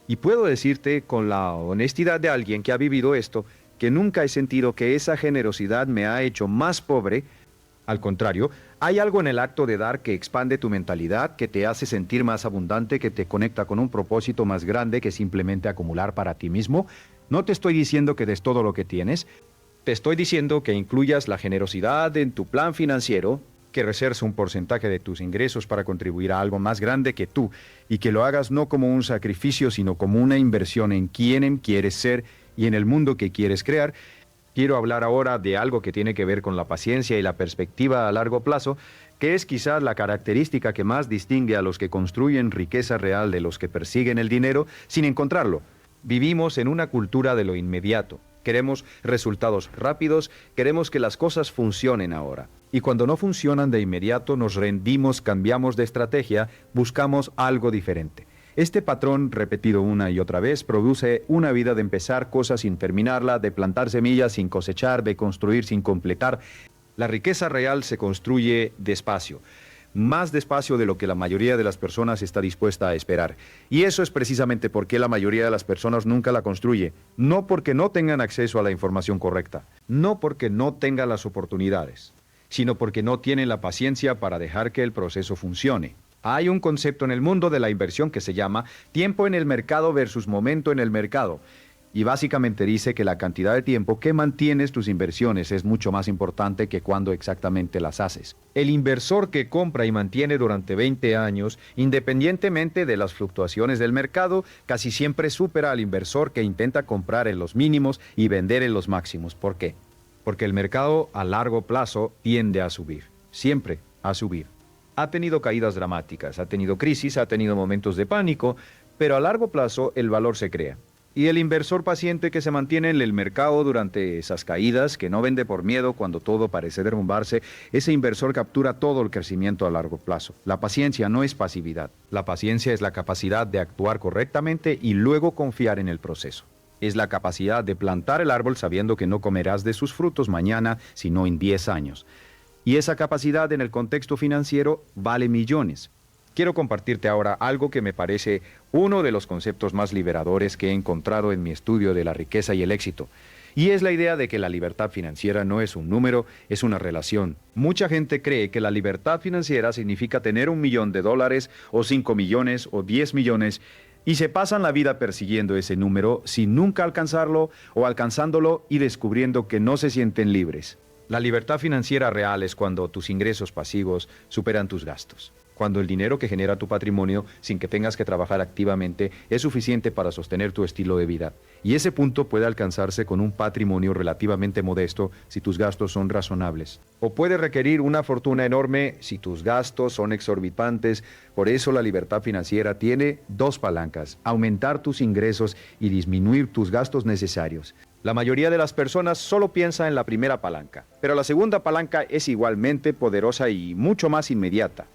Y puedo decirte con la honestidad de alguien que ha vivido esto, que nunca he sentido que esa generosidad me ha hecho más pobre. Al contrario, hay algo en el acto de dar que expande tu mentalidad, que te hace sentir más abundante, que te conecta con un propósito más grande que simplemente acumular para ti mismo. No te estoy diciendo que des todo lo que tienes, te estoy diciendo que incluyas la generosidad en tu plan financiero, que reserves un porcentaje de tus ingresos para contribuir a algo más grande que tú, y que lo hagas no como un sacrificio, sino como una inversión en quién quieres ser y en el mundo que quieres crear. Quiero hablar ahora de algo que tiene que ver con la paciencia y la perspectiva a largo plazo, que es quizás la característica que más distingue a los que construyen riqueza real de los que persiguen el dinero sin encontrarlo. Vivimos en una cultura de lo inmediato. Queremos resultados rápidos, queremos que las cosas funcionen ahora. Y cuando no funcionan de inmediato, nos rendimos, cambiamos de estrategia, buscamos algo diferente. Este patrón, repetido una y otra vez, produce una vida de empezar cosas sin terminarla, de plantar semillas sin cosechar, de construir sin completar. La riqueza real se construye despacio, más despacio de lo que la mayoría de las personas está dispuesta a esperar. Y eso es precisamente porque la mayoría de las personas nunca la construye, no porque no tengan acceso a la información correcta, no porque no tengan las oportunidades, sino porque no tienen la paciencia para dejar que el proceso funcione. Hay un concepto en el mundo de la inversión que se llama tiempo en el mercado versus momento en el mercado. Y básicamente dice que la cantidad de tiempo que mantienes tus inversiones es mucho más importante que cuándo exactamente las haces. El inversor que compra y mantiene durante 20 años, independientemente de las fluctuaciones del mercado, casi siempre supera al inversor que intenta comprar en los mínimos y vender en los máximos. ¿Por qué? Porque el mercado a largo plazo tiende a subir, siempre a subir. Ha tenido caídas dramáticas, ha tenido crisis, ha tenido momentos de pánico, pero a largo plazo el valor se crea. Y el inversor paciente que se mantiene en el mercado durante esas caídas, que no vende por miedo cuando todo parece derrumbarse, ese inversor captura todo el crecimiento a largo plazo. La paciencia no es pasividad. La paciencia es la capacidad de actuar correctamente y luego confiar en el proceso. Es la capacidad de plantar el árbol sabiendo que no comerás de sus frutos mañana, sino en 10 años. Y esa capacidad en el contexto financiero vale millones. Quiero compartirte ahora algo que me parece uno de los conceptos más liberadores que he encontrado en mi estudio de la riqueza y el éxito. Y es la idea de que la libertad financiera no es un número, es una relación. Mucha gente cree que la libertad financiera significa tener $1.000.000 o 5 millones o 10 millones y se pasan la vida persiguiendo ese número sin nunca alcanzarlo o alcanzándolo y descubriendo que no se sienten libres. La libertad financiera real es cuando tus ingresos pasivos superan tus gastos. Cuando el dinero que genera tu patrimonio, sin que tengas que trabajar activamente, es suficiente para sostener tu estilo de vida. Y ese punto puede alcanzarse con un patrimonio relativamente modesto si tus gastos son razonables. O puede requerir una fortuna enorme si tus gastos son exorbitantes. Por eso la libertad financiera tiene dos palancas: aumentar tus ingresos y disminuir tus gastos necesarios. La mayoría de las personas solo piensa en la primera palanca, pero la segunda palanca es igualmente poderosa y mucho más inmediata.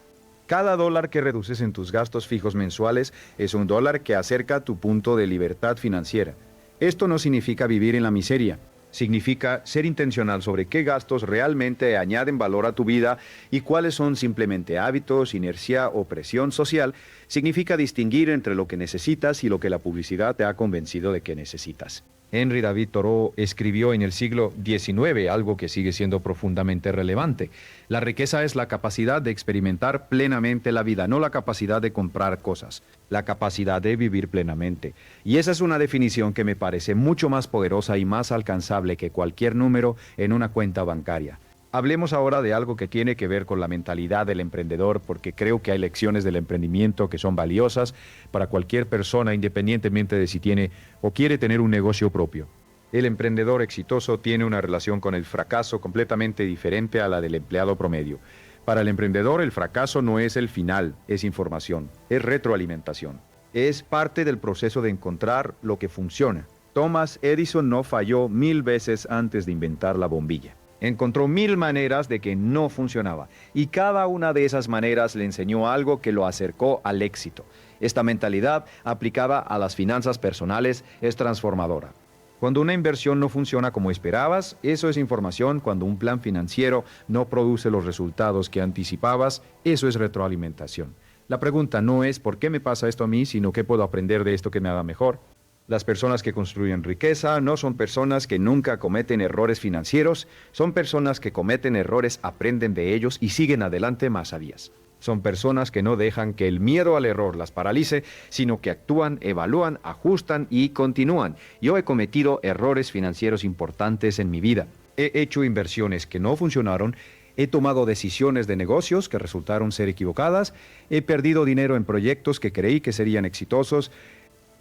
Cada dólar que reduces en tus gastos fijos mensuales es un dólar que acerca tu punto de libertad financiera. Esto no significa vivir en la miseria. Significa ser intencional sobre qué gastos realmente añaden valor a tu vida y cuáles son simplemente hábitos, inercia o presión social. Significa distinguir entre lo que necesitas y lo que la publicidad te ha convencido de que necesitas. Henry David Thoreau escribió en el siglo XIX algo que sigue siendo profundamente relevante. La riqueza es la capacidad de experimentar plenamente la vida, no la capacidad de comprar cosas, la capacidad de vivir plenamente. Y esa es una definición que me parece mucho más poderosa y más alcanzable que cualquier número en una cuenta bancaria. Hablemos ahora de algo que tiene que ver con la mentalidad del emprendedor, porque creo que hay lecciones del emprendimiento que son valiosas para cualquier persona, independientemente de si tiene o quiere tener un negocio propio. El emprendedor exitoso tiene una relación con el fracaso completamente diferente a la del empleado promedio. Para el emprendedor, el fracaso no es el final, es información, es retroalimentación. Es parte del proceso de encontrar lo que funciona. Thomas Edison no falló 1000 veces antes de inventar la bombilla. Encontró 1000 maneras de que no funcionaba y cada una de esas maneras le enseñó algo que lo acercó al éxito. Esta mentalidad aplicada a las finanzas personales es transformadora. Cuando una inversión no funciona como esperabas, eso es información. Cuando un plan financiero no produce los resultados que anticipabas, eso es retroalimentación. La pregunta no es ¿por qué me pasa esto a mí?, sino ¿qué puedo aprender de esto que me haga mejor? Las personas que construyen riqueza no son personas que nunca cometen errores financieros, son personas que cometen errores, aprenden de ellos y siguen adelante más sabias. Son personas que no dejan que el miedo al error las paralice, sino que actúan, evalúan, ajustan y continúan. Yo he cometido errores financieros importantes en mi vida. He hecho inversiones que no funcionaron. He tomado decisiones de negocios que resultaron ser equivocadas. He perdido dinero en proyectos que creí que serían exitosos.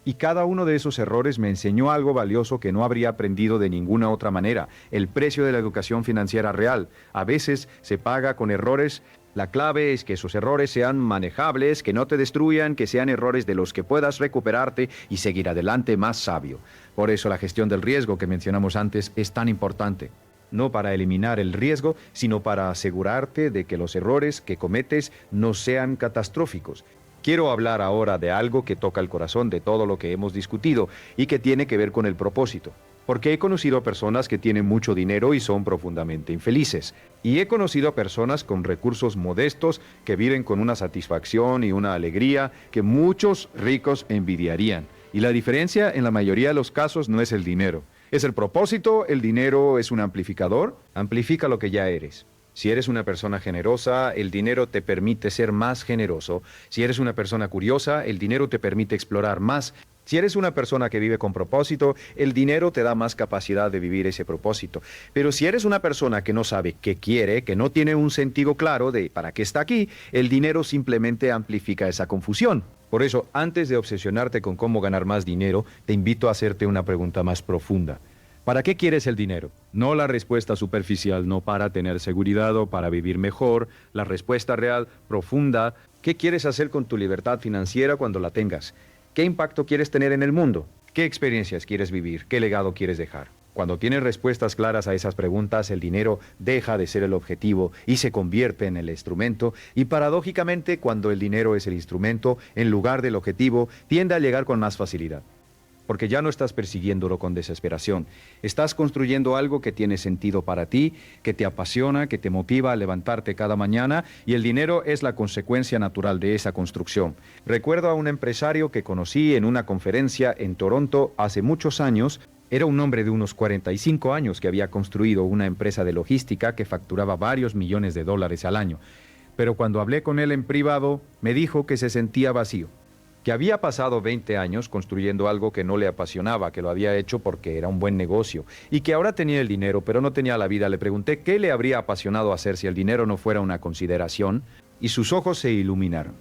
Y cada uno de esos errores me enseñó algo valioso que no habría aprendido de ninguna otra manera: el precio de la educación financiera real. A veces se paga con errores. La clave es que esos errores sean manejables, que no te destruyan, que sean errores de los que puedas recuperarte y seguir adelante más sabio. Por eso la gestión del riesgo que mencionamos antes es tan importante. No para eliminar el riesgo, sino para asegurarte de que los errores que cometes no sean catastróficos. Quiero hablar ahora de algo que toca el corazón de todo lo que hemos discutido y que tiene que ver con el propósito. Porque he conocido a personas que tienen mucho dinero y son profundamente infelices. Y he conocido a personas con recursos modestos que viven con una satisfacción y una alegría que muchos ricos envidiarían. Y la diferencia en la mayoría de los casos no es el dinero. Es el propósito. El dinero es un amplificador. Amplifica lo que ya eres. Si eres una persona generosa, el dinero te permite ser más generoso. Si eres una persona curiosa, el dinero te permite explorar más. Si eres una persona que vive con propósito, el dinero te da más capacidad de vivir ese propósito. Pero si eres una persona que no sabe qué quiere, que no tiene un sentido claro de para qué está aquí, el dinero simplemente amplifica esa confusión. Por eso, antes de obsesionarte con cómo ganar más dinero, te invito a hacerte una pregunta más profunda. ¿Para qué quieres el dinero? No la respuesta superficial, no para tener seguridad o para vivir mejor. La respuesta real, profunda. ¿Qué quieres hacer con tu libertad financiera cuando la tengas? ¿Qué impacto quieres tener en el mundo? ¿Qué experiencias quieres vivir? ¿Qué legado quieres dejar? Cuando tienes respuestas claras a esas preguntas, el dinero deja de ser el objetivo y se convierte en el instrumento. Y paradójicamente, cuando el dinero es el instrumento, en lugar del objetivo, tiende a llegar con más facilidad. Porque ya no estás persiguiéndolo con desesperación. Estás construyendo algo que tiene sentido para ti, que te apasiona, que te motiva a levantarte cada mañana, y el dinero es la consecuencia natural de esa construcción. Recuerdo a un empresario que conocí en una conferencia en Toronto hace muchos años. Era un hombre de unos 45 años que había construido una empresa de logística que facturaba varios millones de dólares al año. Pero cuando hablé con él en privado, me dijo que se sentía vacío, que había pasado 20 años construyendo algo que no le apasionaba, que lo había hecho porque era un buen negocio, y que ahora tenía el dinero, pero no tenía la vida. Le pregunté qué le habría apasionado hacer si el dinero no fuera una consideración, y sus ojos se iluminaron.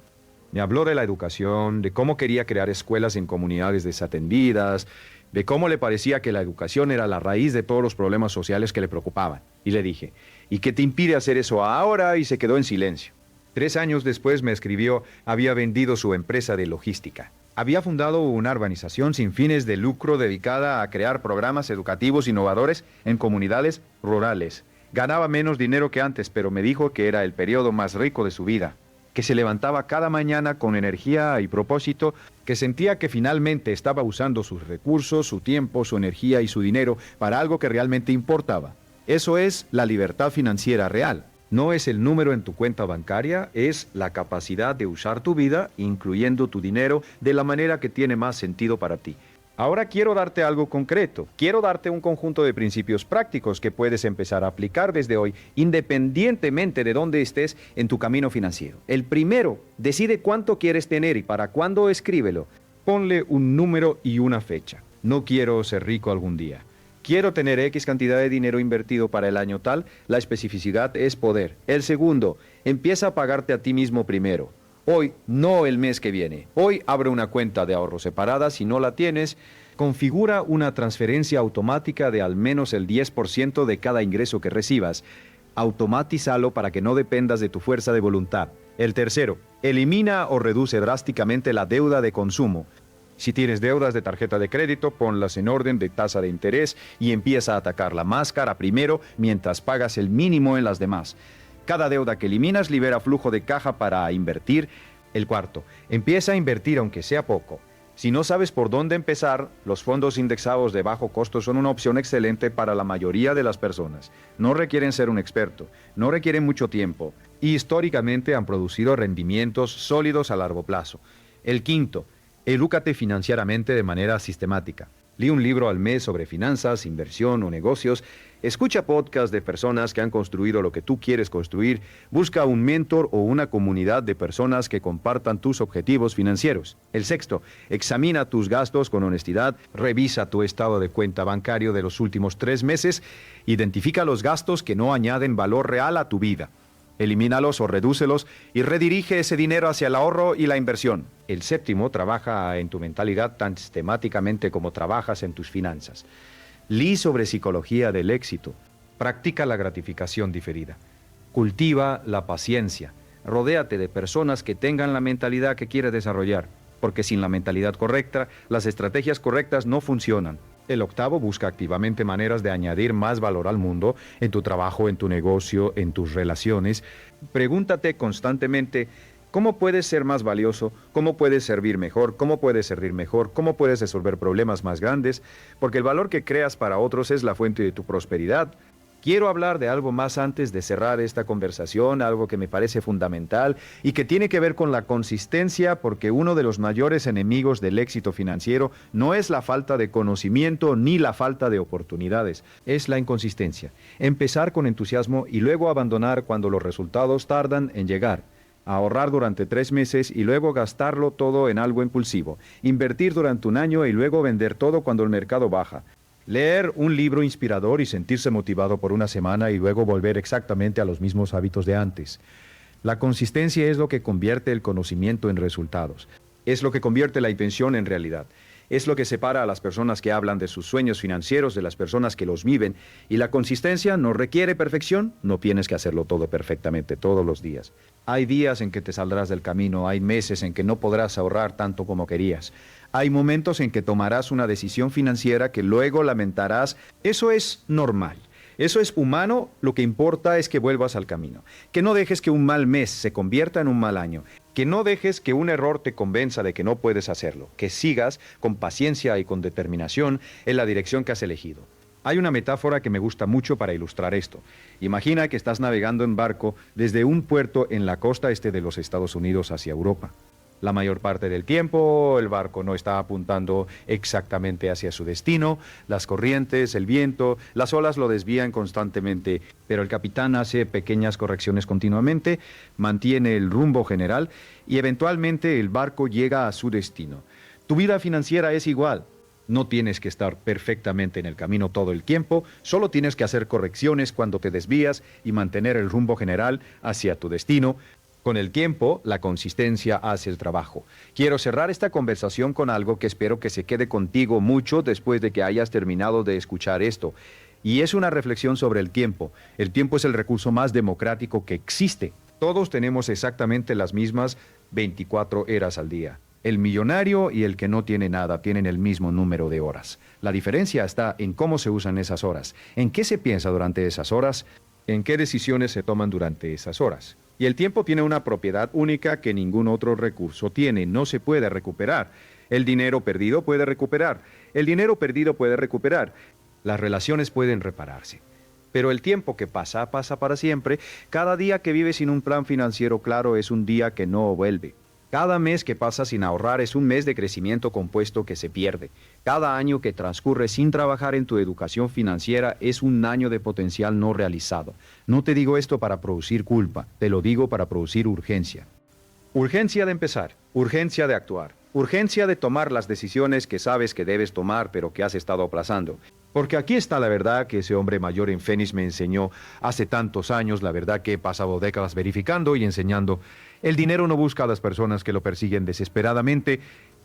Me habló de la educación, de cómo quería crear escuelas en comunidades desatendidas, de cómo le parecía que la educación era la raíz de todos los problemas sociales que le preocupaban. Y le dije, ¿y qué te impide hacer eso ahora? Y se quedó en silencio. 3 años después me escribió, había vendido su empresa de logística. Había fundado una organización sin fines de lucro dedicada a crear programas educativos innovadores en comunidades rurales. Ganaba menos dinero que antes, pero me dijo que era el periodo más rico de su vida, que se levantaba cada mañana con energía y propósito, que sentía que finalmente estaba usando sus recursos, su tiempo, su energía y su dinero para algo que realmente importaba. Eso es la libertad financiera real. No es el número en tu cuenta bancaria, es la capacidad de usar tu vida, incluyendo tu dinero, de la manera que tiene más sentido para ti. Ahora quiero darte algo concreto. Quiero darte un conjunto de principios prácticos que puedes empezar a aplicar desde hoy, independientemente de dónde estés en tu camino financiero. El primero, decide cuánto quieres tener y para cuándo escríbelo. Ponle un número y una fecha. No quiero ser rico algún día. Quiero tener X cantidad de dinero invertido para el año tal. La especificidad es poder. El segundo, empieza a pagarte a ti mismo primero. Hoy, no el mes que viene. Hoy abre una cuenta de ahorro separada. Si no la tienes, configura una transferencia automática de al menos el 10% de cada ingreso que recibas. Automatízalo para que no dependas de tu fuerza de voluntad. El tercero, elimina o reduce drásticamente la deuda de consumo. Si tienes deudas de tarjeta de crédito, ponlas en orden de tasa de interés y empieza a atacar la más cara primero mientras pagas el mínimo en las demás. Cada deuda que eliminas libera flujo de caja para invertir. El cuarto, empieza a invertir aunque sea poco. Si no sabes por dónde empezar, los fondos indexados de bajo costo son una opción excelente para la mayoría de las personas. No requieren ser un experto, no requieren mucho tiempo y históricamente han producido rendimientos sólidos a largo plazo. El quinto, edúcate financieramente de manera sistemática. Lee un libro al mes sobre finanzas, inversión o negocios. Escucha podcasts de personas que han construido lo que tú quieres construir. Busca un mentor o una comunidad de personas que compartan tus objetivos financieros. El sexto, examina tus gastos con honestidad. Revisa tu estado de cuenta bancario de los últimos 3 meses. Identifica los gastos que no añaden valor real a tu vida. Elimínalos o redúcelos y redirige ese dinero hacia el ahorro y la inversión. El séptimo, trabaja en tu mentalidad tan sistemáticamente como trabajas en tus finanzas. Lee sobre psicología del éxito. Practica la gratificación diferida. Cultiva la paciencia. Rodéate de personas que tengan la mentalidad que quieres desarrollar, porque sin la mentalidad correcta, las estrategias correctas no funcionan. El octavo, busca activamente maneras de añadir más valor al mundo, en tu trabajo, en tu negocio, en tus relaciones. Pregúntate constantemente, ¿cómo puedes ser más valioso? ¿Cómo puedes servir mejor? ¿Cómo puedes servir mejor? ¿Cómo puedes resolver problemas más grandes? Porque el valor que creas para otros es la fuente de tu prosperidad. Quiero hablar de algo más antes de cerrar esta conversación, algo que me parece fundamental y que tiene que ver con la consistencia, porque uno de los mayores enemigos del éxito financiero no es la falta de conocimiento ni la falta de oportunidades, es la inconsistencia. Empezar con entusiasmo y luego abandonar cuando los resultados tardan en llegar. Ahorrar durante 3 meses y luego gastarlo todo en algo impulsivo. Invertir durante 1 año y luego vender todo cuando el mercado baja. Leer un libro inspirador y sentirse motivado por 1 semana y luego volver exactamente a los mismos hábitos de antes. La consistencia es lo que convierte el conocimiento en resultados. Es lo que convierte la intención en realidad. Es lo que separa a las personas que hablan de sus sueños financieros de las personas que los viven. Y la consistencia no requiere perfección, no tienes que hacerlo todo perfectamente todos los días. Hay días en que te saldrás del camino, hay meses en que no podrás ahorrar tanto como querías. Hay momentos en que tomarás una decisión financiera que luego lamentarás. Eso es normal. Eso es humano, lo que importa es que vuelvas al camino. Que no dejes que un mal mes se convierta en un mal año. Que no dejes que un error te convenza de que no puedes hacerlo. Que sigas con paciencia y con determinación en la dirección que has elegido. Hay una metáfora que me gusta mucho para ilustrar esto. Imagina que estás navegando en barco desde un puerto en la costa este de los Estados Unidos hacia Europa. La mayor parte del tiempo el barco no está apuntando exactamente hacia su destino, las corrientes, el viento, las olas lo desvían constantemente, pero el capitán hace pequeñas correcciones continuamente, mantiene el rumbo general y eventualmente el barco llega a su destino. Tu vida financiera es igual. No tienes que estar perfectamente en el camino todo el tiempo, solo tienes que hacer correcciones cuando te desvías y mantener el rumbo general hacia tu destino. Con el tiempo, la consistencia hace el trabajo. Quiero cerrar esta conversación con algo que espero que se quede contigo mucho después de que hayas terminado de escuchar esto. Y es una reflexión sobre el tiempo. El tiempo es el recurso más democrático que existe. Todos tenemos exactamente las mismas 24 horas al día. El millonario y el que no tiene nada tienen el mismo número de horas. La diferencia está en cómo se usan esas horas, en qué se piensa durante esas horas, en qué decisiones se toman durante esas horas. Y el tiempo tiene una propiedad única que ningún otro recurso tiene, no se puede recuperar. El dinero perdido puede recuperar, el dinero perdido puede recuperar, las relaciones pueden repararse. Pero el tiempo que pasa, pasa para siempre. Cada día que vives sin un plan financiero claro es un día que no vuelve. Cada mes que pasa sin ahorrar es un mes de crecimiento compuesto que se pierde. Cada año que transcurre sin trabajar en tu educación financiera es un año de potencial no realizado. No te digo esto para producir culpa, te lo digo para producir urgencia. Urgencia de empezar, urgencia de actuar, urgencia de tomar las decisiones que sabes que debes tomar pero que has estado aplazando. Porque aquí está la verdad que ese hombre mayor en Phoenix me enseñó hace tantos años, la verdad que he pasado décadas verificando y enseñando. El dinero no busca a las personas que lo persiguen desesperadamente.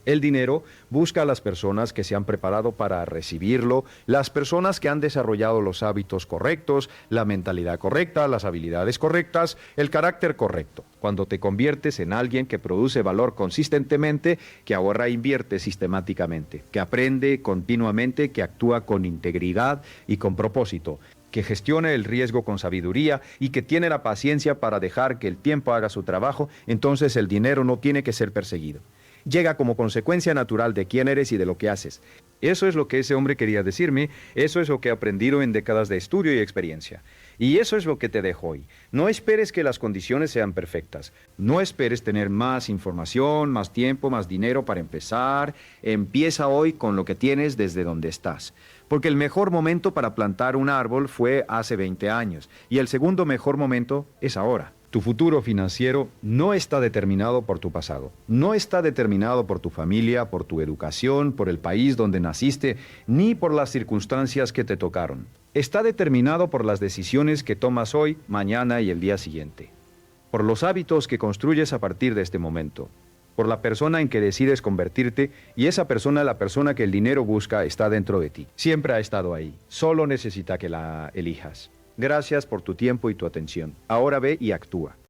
El dinero busca a las personas que se han preparado para recibirlo, las personas que han desarrollado los hábitos correctos, la mentalidad correcta, las habilidades correctas, el carácter correcto. Cuando te conviertes en alguien que produce valor consistentemente, que ahorra e invierte sistemáticamente, que aprende continuamente, que actúa con integridad y con propósito, que gestiona el riesgo con sabiduría y que tiene la paciencia para dejar que el tiempo haga su trabajo, entonces el dinero no tiene que ser perseguido. Llega como consecuencia natural de quién eres y de lo que haces. Eso es lo que ese hombre quería decirme, eso es lo que he aprendido en décadas de estudio y experiencia. Y eso es lo que te dejo hoy. No esperes que las condiciones sean perfectas. No esperes tener más información, más tiempo, más dinero para empezar. Empieza hoy con lo que tienes desde donde estás. Porque el mejor momento para plantar un árbol fue hace 20 años y el segundo mejor momento es ahora. Tu futuro financiero no está determinado por tu pasado, no está determinado por tu familia, por tu educación, por el país donde naciste, ni por las circunstancias que te tocaron. Está determinado por las decisiones que tomas hoy, mañana y el día siguiente. Por los hábitos que construyes a partir de este momento. Por la persona en que decides convertirte y esa persona, la persona que el dinero busca, está dentro de ti. Siempre ha estado ahí, solo necesita que la elijas. Gracias por tu tiempo y tu atención. Ahora ve y actúa.